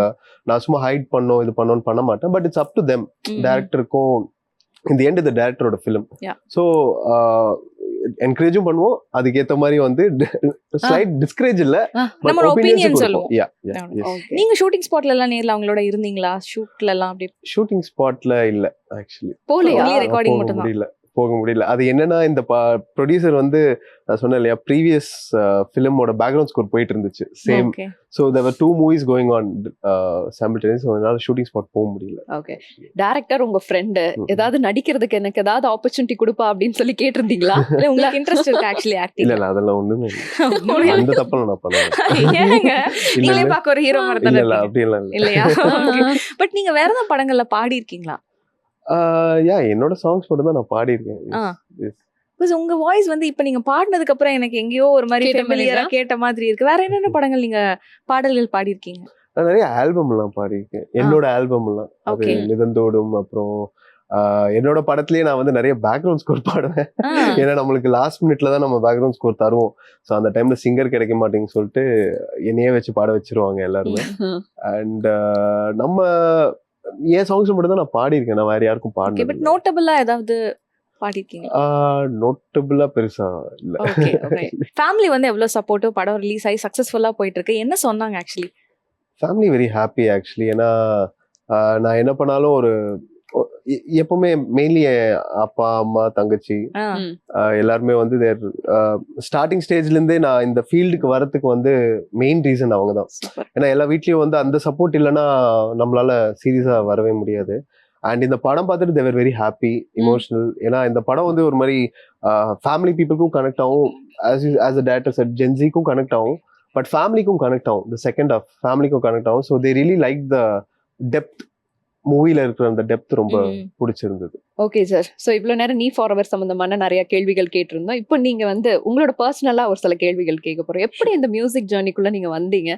நான் சும்மா ஹைட் பண்ணோம் இது பண்ணோன்னு பண்ண மாட்டேன். But it's up to them. டேரக்டருக்கும் இந்த எண்ட் இந்த டேரக்டரோட ஃபிலிம். ஸோ என்கரேஜும் பண்ணுவோம், அதுக்கேற்ற மாதிரி வந்து ஸ்லைட் டிஸ்கரேஜ் இல்ல, நம்ம ஒப்பீனியன் சொல்லுவோம். Okay. நீங்க ஷூட்டிங் ஸ்பாட்ல எல்லாம் நேர்ல அவங்களோட இருந்தீங்களா? ஷூட்ல எல்லாம் அப்படி ஷூட்டிங் ஸ்பாட்ல இல்ல ஆக்சுவலி. போலியா? Only recording மட்டும்தான். போக முடியல. அது என்னன்னா இந்த ப்ரொடியூசர் வந்து நான் சொன்னேன் இல்லையா, ப்ரீவியஸ் ஃபிலிமோட பேக்ரவுண்ட் ஸ்கோர் போயிட்டு இருந்துச்சு same. Okay. So there were 2 movies going on simultaneously. So அதனால ஷூட்டிங் ஸ்பாட் போக முடியல. ஓகே. டைரக்டர் உங்க ஃப்ரெண்டு ஏதாவது நடிக்கிறதுக்கு எனக்கு ஏதாவது ஆப்பர்ச்சுனிட்டி கொடுப்பா அப்படின்னு சொல்லி கேட்டிருந்தீங்களா? இல்ல உங்களுக்கு இன்ட்ரெஸ்ட் இருக்கு ஆக்சுவலி ஆக்டிங்? இல்ல அதெல்லாம் ஒண்ணுமே இல்ல. அந்த தப்பெல்லாம் நான் பண்ணுவேன். ஏங்க இல்ல நீங்களே இல்ல பார்க்க ஒரு ஹீரோ மாதிரி இல்ல தானே அப்படி எல்லாம் இல்ல. இல்லையா? பட் நீங்க வேற ஏதாவது படங்கள்ல பாடி இருக்கீங்களா? என்னோட சாங்ஸ் மட்டும் தான் நான் பாடியிருக்கேன். Yes. பிகாஸ் உங்க வாய்ஸ் வந்து இப்ப நீங்க பாடினதுக்கு அப்புறம் எனக்கு எங்கேயோ ஒரு மாதிரி கேட்ட மாதிரி ஃபெமிலியரா இருக்கா? கேட்ட மாதிரி இருக்கு. வேற என்னென்ன படங்கள் நீங்க பாடல்கள் பாடி இருக்கீங்க? நான் நிறைய ஆல்பம் எல்லாம் பாடியிருக்கேன். என்னோட ஆல்பம் எல்லாம் அது Okay. மிதந்தோடும். அப்புறம் என்னோட படத்துலயே நான் வந்து நிறைய பேக்ரவுண்ட் ஸ்கோர் பாடுவேன். ஏன்னா நம்மளுக்கு லாஸ்ட் மினிட்ல தான் நம்ம பேக்ரவுண்ட் ஸ்கோர் தருவோம். ஸோ அந்த டைம்ல சிங்கர் கிடைக்க மாட்டேங்குன்னு சொல்லிட்டு என்னையே வச்சு பாட வச்சிருவாங்க எல்லாருமே. அண்ட் நம்ம என் சாங்ஸ் மட்டும் தான் நான் பாடியிருக்கேன். நான் வேற யாருக்கும் ஓகே. பட் பாடினது நோட்டபிளா ஏதாவது பாடி இருக்கீங்க? நோட்டபிளா பெருசா இல்ல. Okay okay. ஃபேமிலி வந்து எவ்வளவு சப்போர்ட்டிவ், படம் ரிலீஸ் ஆகி சக்சஸ்ஃபுல்லா போயிட்டு இருக்கு, என்ன சொன்னாங்க actually? Family very happy actually. ஏன்னா நான் என்ன பண்ணாலும் ஒரு எப்பவுமே மெயின்லி அப்பா அம்மா தங்கச்சி எல்லாருமே வந்து ஸ்டார்டிங் ஸ்டேஜ்ல இருந்தே நான் இந்த ஃபீல்டுக்கு வரதுக்கு வந்து மெயின் ரீசன் அவங்க தான். ஏன்னா எல்லா வீட்லயும் வந்து அந்த சப்போர்ட் இல்லைன்னா நம்மளால சீரியஸா வரவே முடியாது. அண்ட் இந்த படம் பார்த்துட்டு தேவர் வெரி ஹாப்பி, இமோஷனல். ஏன்னா இந்த படம் வந்து ஒரு மாதிரி ஃபேமிலி பீப்புளுக்கும் கனெக்ட் ஆகும், ஆஸ் அ டேரக்டர் செட் ஜென்சிக்கும் கனெக்ட் ஆகும், பட் ஃபேமிலிக்கும் கனெக்ட் ஆகும். த செகண்ட் ஆஃப் ஃபேமிலிக்கும் கனெக்ட் ஆகும். So they really like the depth. மூவில இருக்கிற அந்த டெப்த் ரொம்ப பிடிச்சிருந்தது. Okay sir. ஸோ இவ்வளவு நேரம் நீ ஃபார்எவர் சம்பந்தமான நிறைய கேள்விகள் கேட்டிருந்தோம். இப்போ நீங்க வந்து உங்களோட பர்சனலா ஒரு சில கேள்விகள் கேட்க போறோம். எப்படி இந்த மியூசிக் ஜேர்னிக்குள்ள நீங்க வந்தீங்க?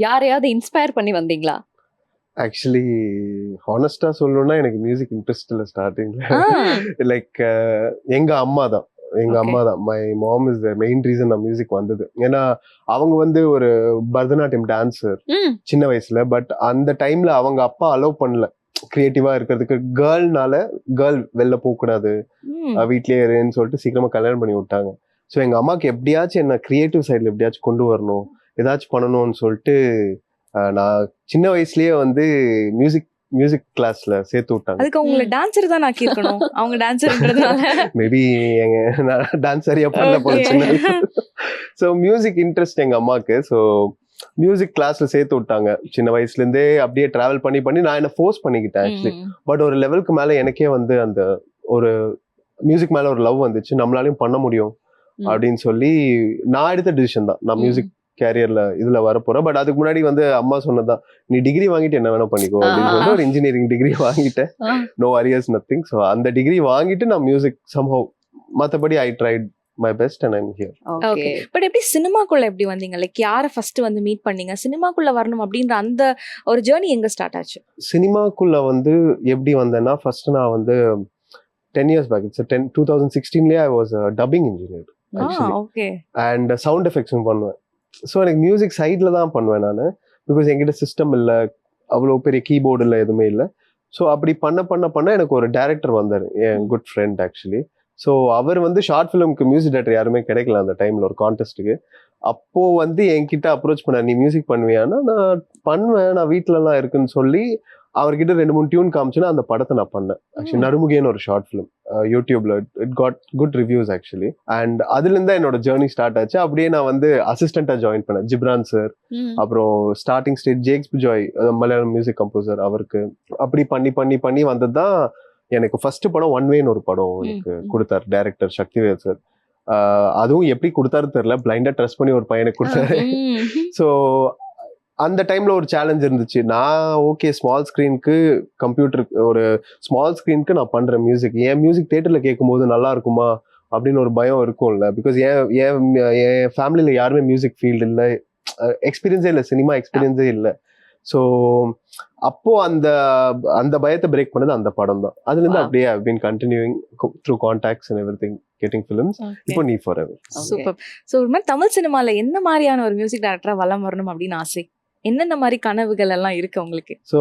யாரையாவது இன்ஸ்பயர் பண்ணி வந்தீங்களா? ஆக்சுவலி ஹானஸ்டா சொல்லணும்னா எனக்கு மியூசிக் இன்ட்ரெஸ்ட் இல்லை ஸ்டார்டிங்ல. லைக் எங்க அம்மா தான் my mom is the main reason நான் மியூசிக் வந்தது. ஏன்னா அவங்க வந்து ஒரு பரதநாட்டியம் டான்சர் சின்ன வயசுல. பட் அந்த டைம்ல அவங்க அப்பா அலோவ் பண்ணல கிரியேட்டிவா இருக்கிறதுக்கு. கேர்ள் வெளில போக கூடாது, வீட்லயே இருன்னு சொல்லிட்டு சீக்கிரமா கல்யாணம் பண்ணி விட்டாங்க. ஸோ எங்க அம்மாக்கு எப்படியாச்சும் என்ன கிரியேட்டிவ் சைட்ல எப்படியாச்சும் கொண்டு வரணும், ஏதாச்சும் பண்ணணும்னு சொல்லிட்டு நான் சின்ன வயசுலயே வந்து மியூசிக் கிளாஸ்ல சேர்த்து விட்டாங்க. அதுக்கு அவங்கள டான்சர் தான் ஆக்கி இருக்கணும். அவங்க டான்சர்ன்றதுனால மேபி நான் டான்ஸ் சரியா பண்ணல போல சின்ன வயசு. ஸோ மியூசிக் இன்ட்ரெஸ்ட் எங்க அம்மாக்கு. ஸோ மியூசிக் கிளாஸ்ல சேர்த்து விட்டாங்க சின்ன வயசுல இருந்தே. அப்படியே டிராவல் பண்ணி நான் என்ன ஃபோர்ஸ் பண்ணிக்கிட்டேன் ஆக்சுவலி. பட் ஒரு லெவலுக்கு மேல எனக்கே வந்து அந்த ஒரு மியூசிக் மேல ஒரு லவ் வந்துச்சு, நம்மளாலையும் பண்ண முடியும் அப்படின்னு சொல்லி நான் எடுத்த டிசிஷன் தான். நான் மியூசிக் கேரியர்ல இதுல வரப்போறேன். பட் அதுக்கு முன்னாடி வந்து அம்மா சொன்னதான், நீ டிகிரி வாங்கிட்டு என்ன வேணா பண்ணிக்கோ அப்படின்னு சொல்லிட்டு ஒரு இன்ஜினியரிங் டிகிரி வாங்கிட்டேன். No arrears nothing. ஸோ அந்த டிகிரி வாங்கிட்டு நான் மியூசிக் சம்ஹவ், மற்றபடி I tried my best and I'm here. Okay. But எப்படி சினிமாக்குள்ள எப்படி வந்தீங்க? லைக் யாரை ஃபர்ஸ்ட் வந்து மீட் பண்ணீங்க? சினிமாக்குள்ள வரணும் அப்படின்ற அந்த ஒரு ஜேர்னி எங்க ஸ்டார்ட் ஆச்சு? சினிமாக்குள்ள வந்து எப்படி வந்தேன்னா, ஃபர்ஸ்ட் நான் வந்து 10 years back, it's 2016 I was a dubbing engineer actually. Okay. And sound effects பண்ணுவேன். ஸோ எனக்கு மியூசிக் சைட்ல தான் பண்ணுவேன் நான். பிகாஸ் என்கிட்ட சிஸ்டம் இல்லை, அவ்வளோ பெரிய கீபோர்டு இல்லை, எதுவுமே இல்லை. ஸோ அப்படி பண்ண எனக்கு ஒரு டைரக்டர் வந்தார், என் குட் ஃப்ரெண்ட் ஆக்சுவலி. ஸோ அவர் வந்து ஷார்ட் ஃபிலிம்க்கு மியூசிக் டைரக்டர் யாருமே கிடைக்கல அந்த டைம்ல ஒரு கான்டெஸ்ட்டுக்கு. அப்போ வந்து என்கிட்ட அப்ரோச் பண்ண, நீ மியூசிக் பண்ணுவியானா? நான் பண்ணுவேன், நான் வீட்டிலலாம் இருக்குன்னு சொல்லி அவர்கிட்ட 2-3 டியூன் காமிச்சுன்னா அந்த படத்தை நான் பண்ணேன். ஆக்சுவலி நறுமுகேன்னு ஒரு ஷார்ட் ஃபிலிம் யூடியூப்ல, it got good reviews actually. And அதுல இருந்தா என்னோட ஜேர்னி ஸ்டார்ட் ஆச்சு. அப்படியே நான் வந்து அசிஸ்டண்டா ஜாயின் பண்ணேன் ஜிப்ரான் சார். அப்புறம் starting stage Jakes Bijoy, Malayalam music composer, அவருக்கு. அப்படி பண்ணி வந்ததுதான் எனக்கு ஃபர்ஸ்ட் படம் ஒன் வேன்னு ஒரு படம் எனக்கு கொடுத்தாரு டைரக்டர் சக்திவேல் சார். அதுவும் எப்படி கொடுத்தாரு தெரியல, பிளைண்டா ட்ரஸ்ட் பண்ணி ஒரு பையனுக்கு கொடுத்தாரு. ஸோ அந்த டைம்ல ஒரு சேலஞ்ச் இருந்துச்சு. நான் ஓகே ஸ்மால் ஸ்கிரீனுக்கு கம்ப்யூட்டருக்கு, ஒரு ஸ்மால் ஸ்கிரீனுக்கு நான் பண்றேன் மியூசிக், என் மியூசிக் தியேட்டர்ல கேட்கும்போது நல்லா இருக்குமா அப்படின்னு ஒரு பயம் இருக்கும்ல. பிகாஸ் என் ஃபேமிலியில யாருமே மியூசிக் ஃபீல்டு இல்லை, எக்ஸ்பீரியன்ஸே இல்லை, சினிமா எக்ஸ்பீரியன்ஸே இல்லை. ஸோ அப்போ அந்த பயத்தை பிரேக் பண்ணது அந்த படம் தான். அதுல இருந்து அப்படியே I been continuing through contacts and everything getting films. இப்போ நீ ஃபார் எவர். சூப்பர். ஸோ ஒரு மாதிரி தமிழ் சினிமால எந்த மாதிரியான ஒரு மியூசிக் டைரக்டரா வலம் வரணும் அப்படின்னு ஆசை? என்னென்ன மாதிரி கனவுகள் எல்லாம் இருக்கு உங்களுக்கு? ஸோ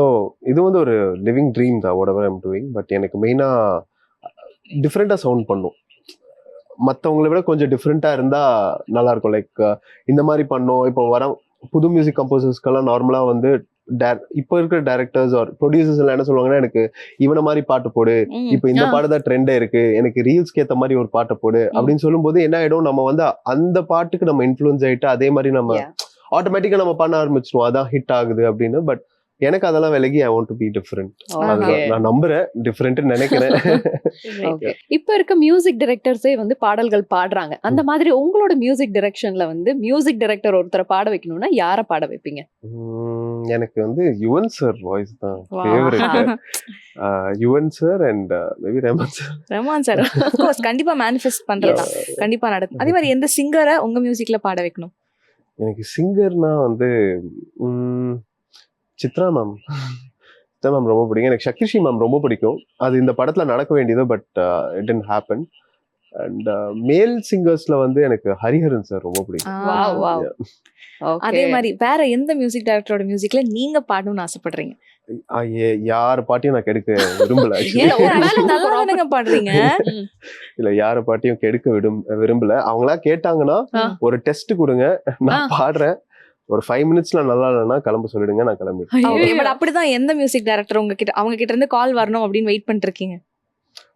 இது வந்து ஒரு லிவிங் ட்ரீம் தான் whatever I'm doing. பட் எனக்கு மெயினா டிஃப்ரெண்டா சவுண்ட் பண்ணும், மற்றவங்களை விட கொஞ்சம் டிஃப்ரெண்டா இருந்தா நல்லா இருக்கும். லைக் இந்த மாதிரி பண்ணோம். இப்போ வர புது மியூசிக் கம்போசர்ஸ்க்கெல்லாம் நார்மலா வந்து இப்போ இருக்கிற டைரக்டர்ஸ் ஆர் ப்ரொடியூசர்ஸ் எல்லாம் என்ன சொல்லுவாங்கன்னா, எனக்கு இவன மாதிரி பாட்டு போடு, இப்போ இந்த பாட்டு தான் ட்ரெண்டா இருக்கு, எனக்கு ரீல்ஸ்க்கு ஏற்ற மாதிரி ஒரு பாட்டை போடு அப்படின்னு சொல்லும்போது என்ன ஆயிடும், நம்ம வந்து அந்த பாட்டுக்கு நம்ம இன்ஃப்ளூயன்ஸ் ஆயிட்டு அதே மாதிரி நம்ம ஆட்டோமேட்டிக்கா நம்ம பண்ண ஆரம்பிச்சிருவோம், அதான் ஹிட் ஆகுது அப்படின்னு. பட் எனக்கு அதெல்லாம் விலகி I want to be different. நான் நம்புறேன், டிஃபரெண்ட் நினைக்கிறேன். இப்ப இருக்க மியூசிக் டைரக்டர்ஸே வந்து பாடல்கள் பாடுறாங்க. அந்த மாதிரி உங்களோட மியூசிக் டைரக்ஷன்ல வந்து மியூசிக் டைரக்டர் ஒருத்தரை பாட வைக்கணும்னா யாரை பாட வைப்பீங்க? எனக்கு வந்து யுவன் சார் வாய்ஸ் தான் favourite. Yuvan sir and maybe Rahman sir of course கண்டிப்பா மேனிஃபெஸ்ட் பண்றதா கண்டிப்பா நடக்கும். அதே மாதிரி எந்த சிங்கரை உங்க மியூசிக்ல பாட வைக்கணும்? எனக்கு சிங்கர்னா வந்து சித்ரா மேம் ரொம்ப பிடிக்கும். எனக்கு சக்திஸ்ரீ மேம் ரொம்ப பிடிக்கும். அது இந்த படத்துல நடக்க வேண்டியது, but it didn't happen. And மேல் சிங்கர்ஸ்ல வந்து எனக்கு ஹரிஹரன் சார் ரொம்ப பிடிக்கும். அதே மாதிரி வேற எந்த மியூசிக் டைரக்டரோட மியூசிக்ல நீங்க பாடணும்னு ஆசைப்படுறீங்க? யார பாட்டியும் நான் கெடுக்க விரும்பல. பாடுறீங்க இல்ல, யார பாட்டியும் கெடுக்க விரும்பல. அவங்களா கேட்டாங்கன்னா ஒரு டெஸ்ட் கொடுங்க, நான் பாடுறேன், ஒரு 5 minutesல நல்லா இல்லைன்னா கிளம்ப சொல்லிடுங்க, நான் கிளம்பிடுறேன். பட் அப்படிதான் எந்த மியூசிக் டைரக்டர் அவங்க கிட்ட இருந்து கால் வரணும் அப்படின்னு வெயிட் பண்ணிட்டு இருக்கீங்க?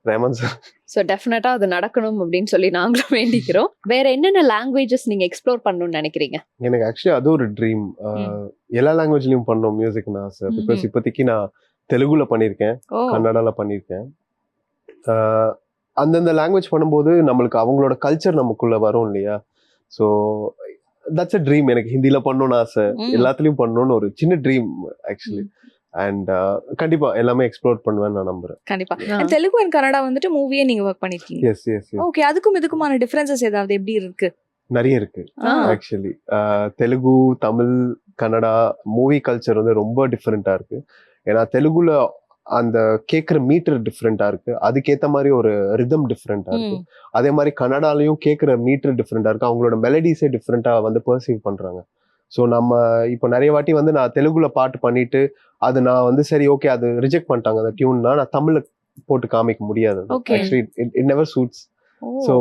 ரஹ்மான் சார். ஸோ டெஃபினட்டா அது நடக்கணும் அப்படின்னு சொல்லி நாங்களும் வேண்டிக்கிறோம். வேற என்னென்ன லாங்குவேஜஸ் நீங்க எக்ஸ்ப்ளோர் பண்ணணும்னு நினைக்கிறீங்க? எனக்கு ஆக்சுவலி அது ஒரு ட்ரீம், எல்லா லாங்குவேஜ்லயும் பண்ணணும் மியூசிக்னா சார். பிகாஸ் இப்போதைக்கு நான் தெலுங்குல பண்ணியிருக்கேன், கன்னடால பண்ணியிருக்கேன். அந்தந்த லாங்குவேஜ் பண்ணும்போது நம்மளுக்கு அவங்களோட கல்ச்சர் நமக்குள்ள வரும் இல்லையா. So that's a dream. எனக்கு ஹிந்தில பண்ணணும்னு ஆசை, எல்லாத்துலயும் பண்ணணும்னு ஒரு சின்ன ட்ரீம் ஆக்சுவலி. அண்ட் கண்டிப்பா எல்லாமே எக்ஸ்ப்ளோர் பண்ணுவேன் நான் நம்புறேன். கண்டிப்பா. தெலுங்கு அண்ட் கன்னடா வந்துட்டு மூவியே நீங்க வர்க் பண்ணிருக்கீங்க. Yes yes. ஓகே. அதுக்கும் இதுக்குமான டிஃபரன்சஸ் ஏதாவது எப்படி இருக்கு? நிறைய இருக்கு actually. Telugu, Tamil, Kannada movie culture வந்து ரொம்ப டிஃப்ரெண்டா இருக்கு. ஏன்னா தெலுங்குல அந்த கேட்குற மீட்டர் டிஃப்ரெண்டா இருக்கு, அதுக்கேற்ற மாதிரி ஒரு ரிதம் டிஃப்ரெண்டா இருக்கு. அதே மாதிரி கன்னடாலையும் கேட்குற மீட்டர் டிஃப்ரெண்டா இருக்கு, அவங்களோட மெலடிஸே டிஃப்ரெண்டா வந்து பெர்சீவ் பண்றாங்க. ஸோ நம்ம இப்போ நிறைய வாட்டி வந்து நான் தெலுங்குல பாட்டு பண்ணிட்டு அது நான் வந்து சரி ஓகே அது ரிஜெக்ட் பண்ணிட்டாங்க அந்த டியூன்னா, நான் தமிழ்ல போட்டு காமிக்க முடியாது. Actually it never suits. So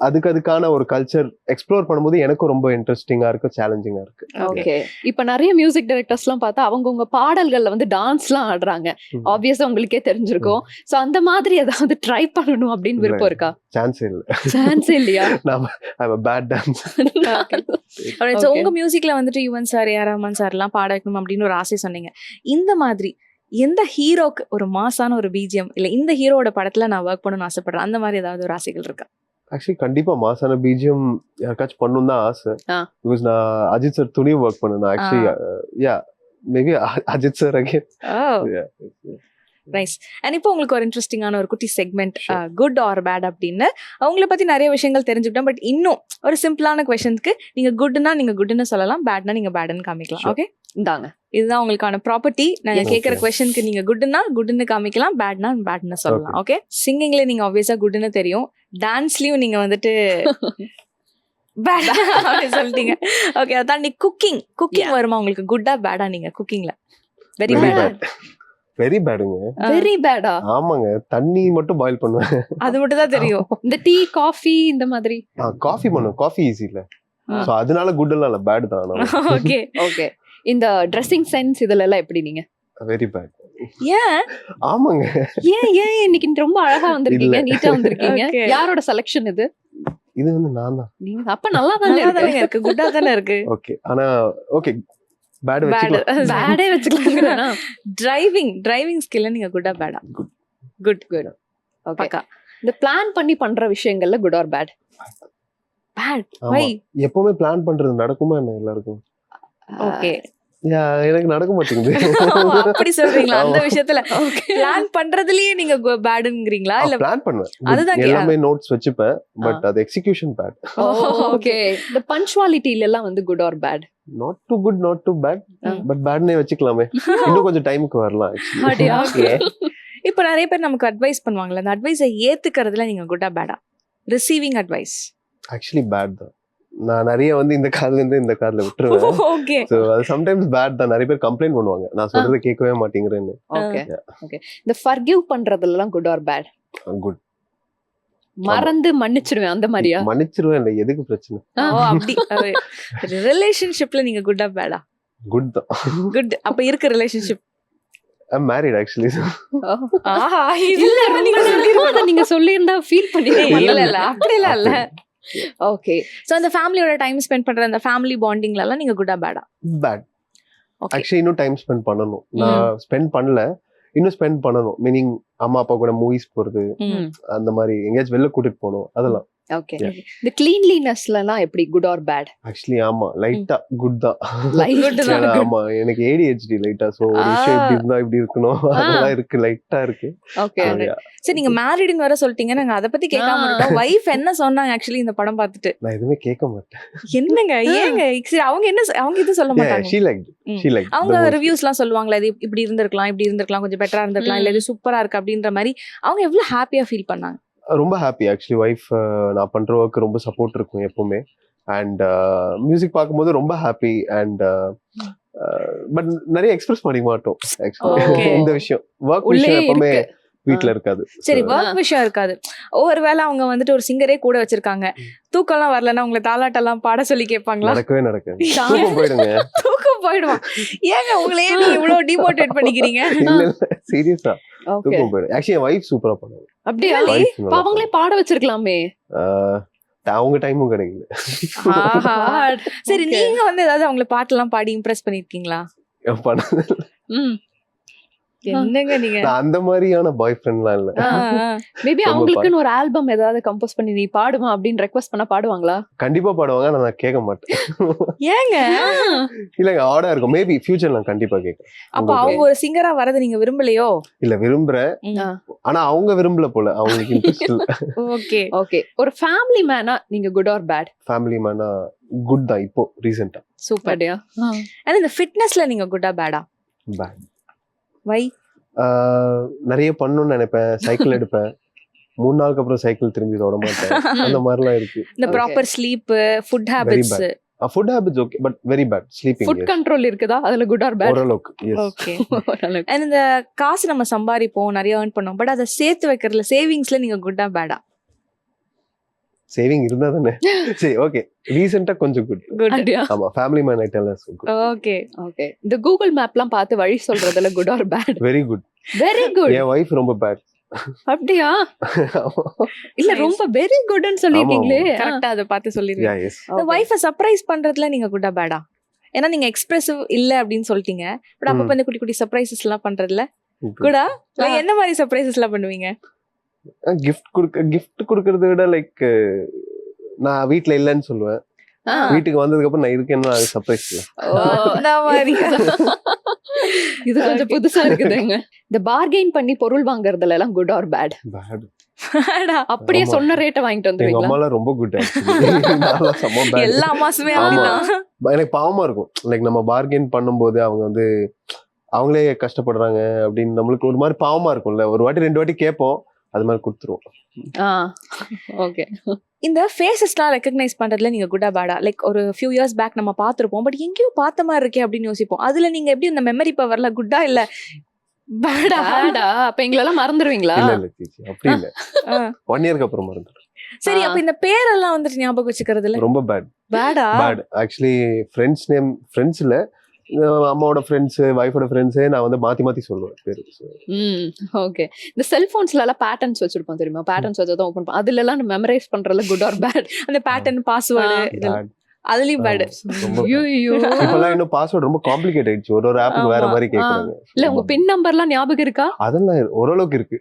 அதுக்கான ஒரு கல்ச்சர் எக்ஸ்ப்ளோர் பண்ணும்போது எனக்கும் ரொம்ப இன்ட்ரெஸ்டிங்கா இருக்கு, சேலஞ்சிங்கா இருக்கு. ஓகே. இப்ப நிறைய மியூசிக் டைரக்டர்ஸ் எல்லாம் பார்த்தா அவங்கவுங்க பாடல்கள்ல வந்து டான்ஸ் எல்லாம் ஆடுறாங்க. ஆப்வியஸா உங்களுக்கே தெரிஞ்சிருக்கும். சோ அந்த மாதிரி ஏதாவது ட்ரை பண்ணணும் அப்படின்னு விருப்பம் இருக்கா? சான்ஸே இல்ல. சான்ஸே இல்லையா? நான் ஐ பேட் டான்ஸ். சோ உங்க மியூசிக்ல வந்துட்டு Yuvan sir, A R Rahman sir எல்லாம் பாட வைக்கணும் அப்படின்னு ஒரு ஆசை சொன்னீங்க. இந்த மாதிரி எந்த ஹீரோக்கு ஒரு மாசான ஒரு பிஜிஎம் இல்ல இந்த ஹீரோட படத்துல நான் ஒர்க் பண்ணணும்னு ஆசைப்படுறேன், அந்த மாதிரி ஏதாவது ஒரு ஆசைகள் இருக்கா? ஆக்சுவலி கண்டிப்பா மாசான பிஜிஎம் யாருக்காச்சும் பண்ணணும் தான் ஆசை. பிகாஸ் நான் அஜித் சார் துணி ஒர்க் பண்ணேன் actually. Yeah maybe Ajith sir again. Nice. And இப்போ உங்களுக்கு ஒரு இன்ட்ரெஸ்டிங்கான ஒரு குட்டி செக்மெண்ட் குட் ஆர் பேட் அப்படின்னு அவங்கள பத்தி நிறைய விஷயங்கள் தெரிஞ்சுக்கிட்டோம். பட் இன்னும் ஒரு சிம்பிளான கொஸ்டின்ஸ்க்கு நீங்க குட்னா நீங்க குட்னு சொல்லலாம், பேட்னா நீங்க பேட்னு காமிக்கலாம். ஓகே, இந்தாங்க இதுதான் உங்களுக்கான ப்ராப்பர்ட்டி. நாங்க கேட்கற கொஸ்டினுக்கு நீங்க குட்னா குட்னு காமிக்கலாம், பேட்னா பேட்னு சொல்லலாம். ஓகே, சிங்கிங்ல நீங்க ஆப்வியஸா குட்னு தெரியும், டான்ஸ்லயும் நீங்க வந்துட்டு பேட் சொல்லிட்டீங்க. ஓகே, அதான் நீ குக்கிங் வருமா உங்களுக்கு? குட்டா பேடா நீங்க குக்கிங்ல? Very bad. வெரி பேடுங்க. வெரி பேடா? ஆமாங்க, தண்ணி மட்டும் பாயில் பண்ணுவேன், அது மட்டும் தான் தெரியும். இந்த டீ காஃபி இந்த மாதிரி காஃபி பண்ணுவேன், காஃபி ஈஸி இல்ல. சோ அதனால குட் எல்லாம் இல்ல, பேட் தான். Okay okay. இந்த ட்ரெஸ்ஸிங் சென்ஸ் இதுல எல்லாம் எப்படி நீங்க? Very bad. ஏன்? ஆமாங்க. ஏன் இன்னைக்கு ரொம்ப அழகா வந்திருக்கீங்க, நீட்டா வந்திருக்கீங்க. யாரோட செலக்ஷன் இது? இது வந்து நான் தான். நீங்க அப்ப நல்லா தானே இருக்கு, குட்டா தானே இருக்கு. ஓகே, ஆனா ஓகே பேட் வெச்சுக்கலாம். பேடே வெச்சுக்கலாம்ங்கறனா? டிரைவிங் ஸ்கில்ல நீங்க குட்டா பேடா? குட். ஓகே. இந்த பிளான் பண்ணி பண்ற விஷயங்கள்ல குட் ஆர் பேட்? பேட். வை? எப்பவுமே பிளான் பண்றது நடக்குமா என்ன எல்லாருக்கும்? ஓகே, எனக்கு நடக்க மாட்டேங்குது. அப்படி சொல்றீங்களா? அந்த விஷயத்துல பிளான் பண்றதுலயே நீங்க பேட்ங்கறீங்களா? இல்ல பிளான் பண்ணுவேன், அதுதான் எல்லாமே நோட்ஸ் வெச்சுப்பேன், பட் அது எக்ஸிகியூஷன் பேட். ஓகே. இந்த பஞ்சுவாலிட்டில எல்லாம் வந்து good or bad? Not too good, not too bad, but பேட்னே வெச்சுக்கலாமே, இன்னும் கொஞ்சம் டைமுக்கு வரலாம். ஓகே, இப்போ நிறைய பேர் நமக்கு அட்வைஸ் பண்ணுவாங்கல, அந்த அட்வைஸை ஏத்துக்கிறதுல நீங்க குட்டா பேடா? ரிசீவிங் அட்வைஸ் ஆக்சுவலி பேட் தான். நான் நிறைய வந்து இந்த காதுல இருந்து இந்த காதுல விட்டுருவேன். ஓகே, சோ அது சம்டைம்ஸ் பேட் தான். நிறைய பேர் கம்ப்ளைண்ட் பண்ணுவாங்க, நான் சொல்றதை கேட்கவே மாட்டேங்கிறேன்னு. Okay okay. இந்த ஃபர்கிவ் பண்றதெல்லாம் குட் ஆர் பேட்? குட். மறந்து மன்னிச்சிடுவேன் அந்த மாதிரியா? மன்னிச்சிடுவேன் இல்ல, எதுக்கு பிரச்சனை? அப்படி ரிலேஷன்ஷிப்ல நீங்க குட்டா பேடா? குட் தான். குட். அப்ப இருக்க ரிலேஷன்ஷிப் I'm married actually. ஆஹா, இல்ல ரொம்ப நீங்க சொல்லிருந்தா ஃபீல் பண்ணிருப்பீங்க. இல்ல அப்படிலாம் இல்ல. ஓகே. சோ அந்த ஃபேமிலியோட டைம் ஸ்பெண்ட் பண்ற அந்த ஃபேமிலி பாண்டிங்ல எல்லாம் நீங்க குட்டா பேடா? பேட். ஆக்சுவலி இன்னும் டைம் ஸ்பெண்ட் பண்ணணும், நான் ஸ்பெண்ட் பண்ணல, இன்னும் ஸ்பெண்ட் பண்ணணும். மீனிங் அம்மா அப்பா கூட மூவிஸ் போறது, அந்த மாதிரி எங்கேயாச்சும் வெளில கூட்டிட்டு போகணும், அதெல்லாம். ஓகே. இந்த கிளீன்லினஸ்லாம் எப்படி குட் ஆர் பேட்? ஆக்சுவலி ஆமா, லைட்டா குட் தான். குட் தான். ஆமா, எனக்கு ADHD லைட்டா, சோ ஒரு விஷயம் இப்படி இருந்தா இப்படி இருக்கணும், அதெல்லாம் இருக்கு, லைட்டா இருக்கு. ஓகே. சரி, நீங்க மேரிட்னு வர சொல்லிட்டீங்க, நாங்க அத பத்தி கேட்காம இருக்கோம். வைஃப் என்ன சொன்னாங்க ஆக்சுவலி இந்த படம் பார்த்துட்டு? நான் எதுவுமே கேட்க மாட்டேன். என்னங்க ஏங்க? சரி, அவங்க இது சொல்ல மாட்டாங்க. she like அவங்க ரிவ்யூஸ்லாம் சொல்லுவாங்களா, இது இப்படி இருந்திருக்கலாம், கொஞ்சம் பெட்டரா இருந்திருக்கலாம், இல்ல இது சூப்பரா இருக்கு அப்படின்ற மாதிரி அவங்க எவ்வளவு ஹாப்பியா ஃபீல் பண்ணாங்க? ரொம்ப ஹாப்பி ஆக்சுவலி. ஒய்ஃப் நான் பண்ற ஒர்க் ரொம்ப சப்போர்ட் இருக்கும் எப்பவுமே, அண்ட் மியூசிக் பார்க்கும்போது ரொம்ப ஹாப்பி. அண்ட் பட் நிறைய எக்ஸ்பிரஸ் பண்ணிக்க மாட்டோம் ஆக்சுவலி. இந்த விஷயம் ஒர்க் விஷயம் எப்பவுமே வீட்ல இருக்காது. சரி, ஒர்க் விஷயம் இருக்காது. ஒருவேளை அவங்க வந்துட்டு ஒரு சிங்கரே கூட வச்சிருக்காங்க, தூக்கம்லாம் வரலன்னா உங்களை தாலாட்டெல்லாம் பாட சொல்லி கேட்பாங்களா? நடக்கவே நடக்காது, தூக்கம் போயிடுங்க. தூக்கம் போயிடுவான். ஏங்க உங்களையே நீங்க இவ்வளவு டிமோட்டிவேட் பண்ணிக்கிறீங்க? இல்ல சீரியஸா தூக்கம் போயிடும். ஆக்சுவலி என் வைஃப் சூப்பரா பண்ணுவாங்க. அப்படியே அவங்களே பாட வச்சிருக்கலாமே. அவங்க டைமும் கிடைக்கல. சரி, நீங்க வந்து ஏதாவது அவங்களை பாட்டெல்லாம் பாடி இம்ப்ரெஸ் பண்ணிருக்கீங்களா? என்னங்க நீங்க? அந்த மாதிரியான பாய் ஃப்ரெண்ட்லாம் இல்ல. மேபி அவங்களுக்குன்னு ஒரு ஆல்பம் ஏதாவது கம்போஸ் பண்ணி நீ பாடுமா அப்படின்னு ரெக்வெஸ்ட் பண்ணா பாடுவாங்களா? கண்டிப்பா பாடுவாங்க, நான் கேட்க மாட்டேன். ஏங்க? இல்லங்க, ஆடா இருக்கும், மேபி ஃபியூச்சர்ல நான் கண்டிப்பா கேட்கறேன். அப்ப அவங்க ஒரு சிங்கரா வரது நீங்க விரும்பலையோ? இல்ல விரும்புறேன், ஆனா அவங்க விரும்பல போல, அவங்களுக்கு இன்ட்ரெஸ்ட் இல்ல. Okay okay. ஒரு ஃபேமிலி மேனா நீங்க good or bad? Family Mena good தான் இப்போ ரீசன்ட்டா. சூப்பர்டியா. அண்ட் இந்த ஃபிட்னஸ்ல நீங்க குட்டா பேடா? பேட். வை நிறைய பண்ணணும்னு நினைப்பேன், சைக்கிள் எடுப்பேன், 3 நாளுக்கு அப்புறம் சைக்கிள் திரும்பி தொட மாட்டேன், அந்த மாதிரிலாம் இருக்கு. இந்த proper sleep, food habits. Food habits okay, but very bad sleeping. Food control இருக்குதா அதுல, குட் ஆர் பேட்? ஓரளவுக்கு எஸ். ஓகே. அண்ட் இந்த காசு நம்ம சம்பாதிப்போம், நிறைய earn பண்ணோம், பட் அதை சேர்த்து வைக்கிறதுல சேவிங்ஸ்ல நீங்க குட்டா பேடா? சேவிங் இருந்தா தானே. சரி ஓகே, ரீசெண்டா கொஞ்சம் குட். குட். ஆமா, ஃபேமிலி மேன் ஐட்டம்லாம் குட். ஓகே. ஓகே. இந்த கூகுள் மேப்லாம் பார்த்து வழி சொல்றதுல good or bad? Very good. Very good. என் வைஃப் ரொம்ப பேட். அப்படியா? இல்ல ரொம்ப வெரி குட்னு சொல்லிருக்கீங்களே. கரெக்ட்டா அத பார்த்து சொல்லிருங்க. யா எஸ். இந்த வைஃபை சர்ப்ரைஸ் பண்றதுல நீங்க குட்டா பேடா? ஏன்னா நீங்க எக்ஸ்பிரசிவ் இல்ல அப்படின்னு சொல்லிட்டீங்க, பட் அப்பப்ப இந்த குட்டி குட்டி சர்ப்ரைசஸ் எல்லாம் பண்றதுல குடா? என்ன மாதிரி சர்ப்ரைசஸ் எல்லாம் பண்ணுவீங்க? கிஃப்ட் கொடுக்கறத விட லைக் நான் வீட்ல இல்லன்னு சொல்லுவேன், வீட்டுக்கு வந்ததுக்கு அப்புறம் நான் இருக்கேன்னா அது சர்ப்ரைஸ் இல்ல. அந்த மாதிரி. இது கொஞ்சம் புதுசா இருக்குதுங்க. இந்த பார்கெயின் பண்ணி பொருள் வாங்குறதுல எல்லாம் குட் ஆர் பேட்? பேட். அப்படியே சொன்ன ரேட்ட வாங்கிட்டு எங்க வந்துருவீங்களா? அம்மாலாம் ரொம்ப குட் ஆக்சுவலி. நான்லாம் செம்ம பேட். எல்லா மாசமே ஆமா. அப்படிதான். எனக்கு பாவமா இருக்கும், லைக் நம்ம பார்கெயின் பண்ணும்போது அவங்க வந்து அவங்களே கஷ்டப்படுறாங்க அப்படின்னு நம்மளுக்கு ஒரு மாதிரி பாவமா இருக்கும்ல. ஒரு வாட்டி 2 வாட்டி கேட்போம், அது மாதிரி கொடுத்துருவோம். ஓகே. இந்த ஃபேஸஸ்லாம் ரெகக்னைஸ் பண்றதுல நீங்க குட்டா பேடா? லைக் ஒரு ஃபியூ இயர்ஸ் பேக் நம்ம பார்த்திருப்போம், பட் எங்கேயோ பார்த்த மாதிரி இருக்கே அப்படின்னு யோசிப்போம். அதுல நீங்க எப்படி இந்த மெமரி பவர்ல குட்டா இல்ல பேடா? பேடா? அப்ப எங்களெல்லாம் மறந்துடுவீங்களா? இல்ல இல்ல சீச்சி, அப்படி இல்ல. 1 இயர்க்கு அப்புறம் மறந்துடும். சரி, அப்ப இந்த பேரெல்லாம் வந்துட்டு ஞாபகம் வச்சுக்கிறதுல ரொம்ப பேட். பேடா? Bad actually. Friends name friends இல்ல, அம்மாவோட ஃப்ரெண்ட்ஸ், வைஃபோட ஃப்ரெண்ட்ஸே நான் வந்து மாத்தி மாத்தி சொல்லுவேன் பேரு. ஓகே. இந்த செல்போன்ஸ்ல எல்லாம் பேட்டர்ன்ஸ் வச்சிருப்போம் தெரியுமா? பேட்டர்ன்ஸ் வச்சதான் ஓபன் பண்ண, அதுல எல்லாம் மெமரைஸ் பண்றதுல குட் ஆர் பேட்? அந்த பேட்டர்ன், பாஸ்வேர்டு, Bad. அதுலயும் பேட். ரொம்ப bad. ஐயோ. இப்பெல்லாம் இன்னும் பாஸ்வேர்ட் ரொம்ப காம்ப்ளிகேட் ஆயிடுச்சு, ஒரு ஆப்புக்கு வேற மாதிரி கேக்குறாங்க. இல்ல உங்க பின் நம்பர்லாம் ஞாபகம் இருக்கா? அதெல்லாம் ஓரளவுக்கு இருக்கு.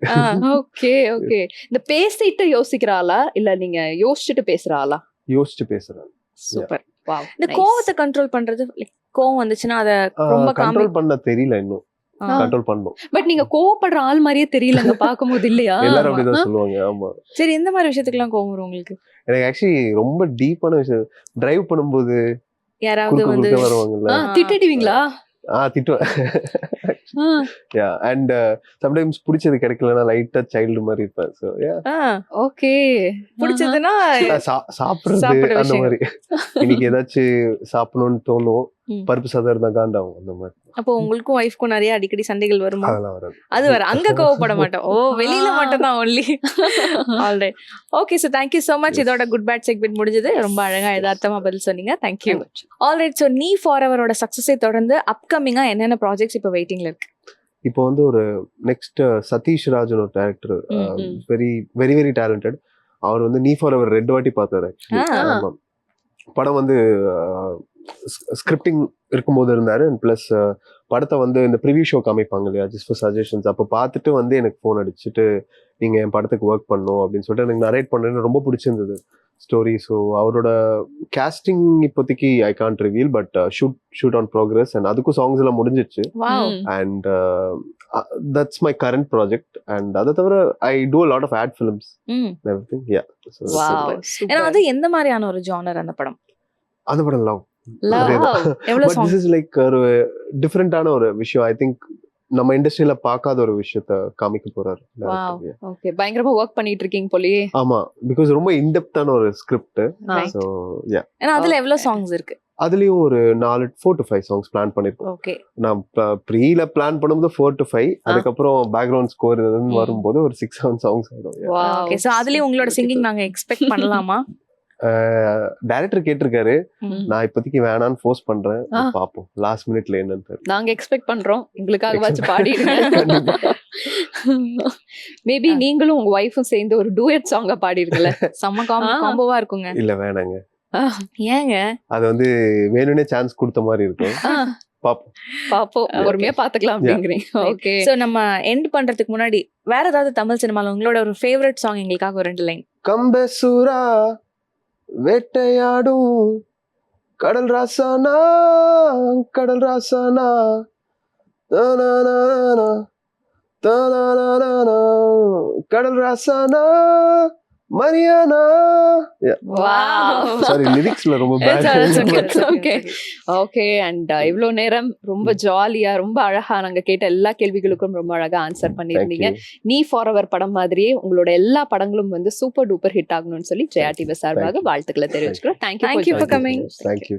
Okay okay. இந்த பேசிட்டு யோசிக்கிற ஆளா இல்ல நீங்க யோசிச்சுட்டு பேசுற ஆளா? யோசிச்சு பேசுறேன். சூப்பர். வாவ். இந்த கோவத்தை கண்ட்ரோல் பண்றது, லைக் கோவம் வந்துச்சுன்னா அத ரொம்ப கண்ட்ரோல் பண்ண தெரியல இன்னும். கண்ட்ரோல் பண்ணணும். பட் நீங்க கோவப்படுற ஆள் மாதிரியே தெரியலங்க பாக்கும்போது, இல்லையா? எல்லாரும் அப்படிதான் சொல்லுவாங்க. ஆமா. சரி, எந்த மாதிரி விஷயத்துக்குலாம் கோவம் வரும் உங்களுக்கு? எனக்கு ஆக்சுவலி ரொம்ப டீப்பான விஷயம், டிரைவ் பண்ணும்போது யாராவது வந்து வருவாங்கல்ல, திட்டிடுவீங்களா? திட்டுவேன். யா, அண்ட் சம்டைம்ஸ் பிடிச்சது கிடைக்கலன்னா லைட்டா சைல்டு மாதிரி இருப்பேன். So yeah. ஓகே. பிடிச்சதுன்னா சாப்பிடுறது அந்த மாதிரி. இன்னைக்கு ஏதாச்சும் சாப்பிடணும்னு தோணும், பருப்பு சாதம் இருந்தா காண்டாகும் அந்த மாதிரி. அப்போ உங்களுக்கும் ஒய்ஃப்க்கும் நிறைய அடிக்கடி சண்டைகள் வருமா? அதெல்லாம் வராது. அது வர அங்க கோவப்பட மாட்டோம். ஓ, வெளியில மட்டும் தான் only. Alright. Okay, so thank you so much. இதோட குட் பேட் செக்மெண்ட் முடிஞ்சது. ரொம்ப அழகா யதார்த்தமா பதில் சொன்னீங்க. Thank you. ஆல்ரைட். சோ நீ ஃபாரெவரோட சக்சஸை தொடர்ந்து அப்கமிங்கா என்னென்ன ப்ராஜெக்ட்ஸ் இப்போ வெயிட்டிங்ல இருக்கு? இப்போ வந்து ஒரு நெக்ஸ்ட் சதீஷ் ராஜன் ஒரு director, very very very talented. அவர் வந்து நீ ஃபாரெவர் 2 வாட்டி பார்த்தாரு ஆக்சுவலி. படம் வந்து ஸ்கிரிப்டிங் இருக்கும்போது இருந்தாரு, பிளஸ் படத்தை வந்து இந்த ப்ரிவியூ ஷோ காமிப்பாங்க இல்லையா, ஜஸ்ட் ஃபார் சஜஷன்ஸ், அப்போ பார்த்துட்டு வந்து எனக்கு ஃபோன் அடிச்சுட்டு நீங்க என் படத்துக்கு ஒர்க் பண்ணணும் அப்படின்னு சொல்லிட்டு எனக்கு நரேட் பண்ணேன்னு ரொம்ப பிடிச்சிருந்தது ஸ்டோரி. ஸோ அவரோட கேஸ்டிங் இப்போதைக்கு I can't reveal, but shoot on progress, and அதுக்கும் சாங்ஸ் எல்லாம் முடிஞ்சிச்சு. And that's my current project. And அதை தவிர ஐ two a lot of ad films and everything. Yeah. ஏன்னா அது எந்த மாதிரியான ஒரு ஜானர் அந்த படம்? அந்த படம் லவ். எவ்வளவு But this is like ஒரு டிஃபரெண்டான ஒரு விஷயம். ஐ திங்க் நம்ம இண்டஸ்ட்ரியில பார்க்காத ஒரு விஷயத்த காமிக்க போறாரு. ஓகே. பயங்கரமா வர்க் பண்ணிட்டு இருக்கீங்க போலயே. ஆமா, பிகாஸ் ரொம்ப இன்டெப்தான ஒரு ஸ்கிரிப்ட். So yeah. ஏன்னா அதுல எவ்வளவு சாங்ஸ் இருக்கு? அதுலயும் ஒரு 4 to 5 சாங்ஸ் பிளான் பண்ணிருக்கோம். ஓகே. நான் ப்ரீல பிளான் பண்ணும்போது 4 to 5, அதுக்கப்புறம் பேக்ரவுண்ட் ஸ்கோர் இதுன்னு வரும்போது ஒரு 6-7 சாங்ஸ் ஆயிடும். ஓகே. சோ அதுலயும் உங்களோட சிங்கிங் நாங்க எக்ஸ்பெக்ட் பண்ணலாமா? டைரக்டர் கேட்டிருக்காரு, நான் இப்போதைக்கு வேணான்னு ஃபோர்ஸ் பண்றேன், பாப்போம் லாஸ்ட் மினிட்ல என்னன்னு தெரியல. நாங்க எக்ஸ்பெக்ட் பண்றோம், எங்களுக்காக வாச்சு பாடிடுங்க. மேபி நீங்களும் உங்க வைஃபும் சேர்ந்து ஒரு டூயட் சாங்க பாடிடுங்கல, செம்ம காம்போவா இருக்குங்க. இல்ல வேணாங்க. ஏங்க? அது வந்து வேணும்னே சான்ஸ் கொடுத்த மாதிரி இருக்கும். பாப்போம், பொறுமையா பாத்துக்கலாம் அப்படிங்கிறீங்க. ஓகே. சோ நம்ம எண்ட் பண்றதுக்கு முன்னாடி வேற ஏதாவது தமிழ் சினிமால உங்களோட ஒரு ஃபேவரட் சாங் எங்களுக்காக ஒரு 2 லைன். கம்பசூரா வேட்டையாடும் கடல் ராசானா, கடல் ராசானா, கடல் ராசானா, மரியானா. Wow. சாரி, லிரிக்ஸ்ல ரொம்ப It's okay, bad. it's okay. Okay and இவ்வளோ நேரம் ரொம்ப ஜாலியா ரொம்ப அழகா நாங்க கேட்ட எல்லா கேள்விகளுக்கும் ரொம்ப அழகா ஆன்சர் பண்ணியிருந்தீங்க. நீ ஃபார் அவர் படம் மாதிரியே உங்களோட எல்லா படங்களும் வந்து சூப்பர் டூப்பர் ஹிட் ஆகணும்னு சொல்லி ஜெயா டிவி சார்பாக வாழ்த்துக்களை தெரிவிச்சுக்கிறோம். Thank you for coming. Thank you.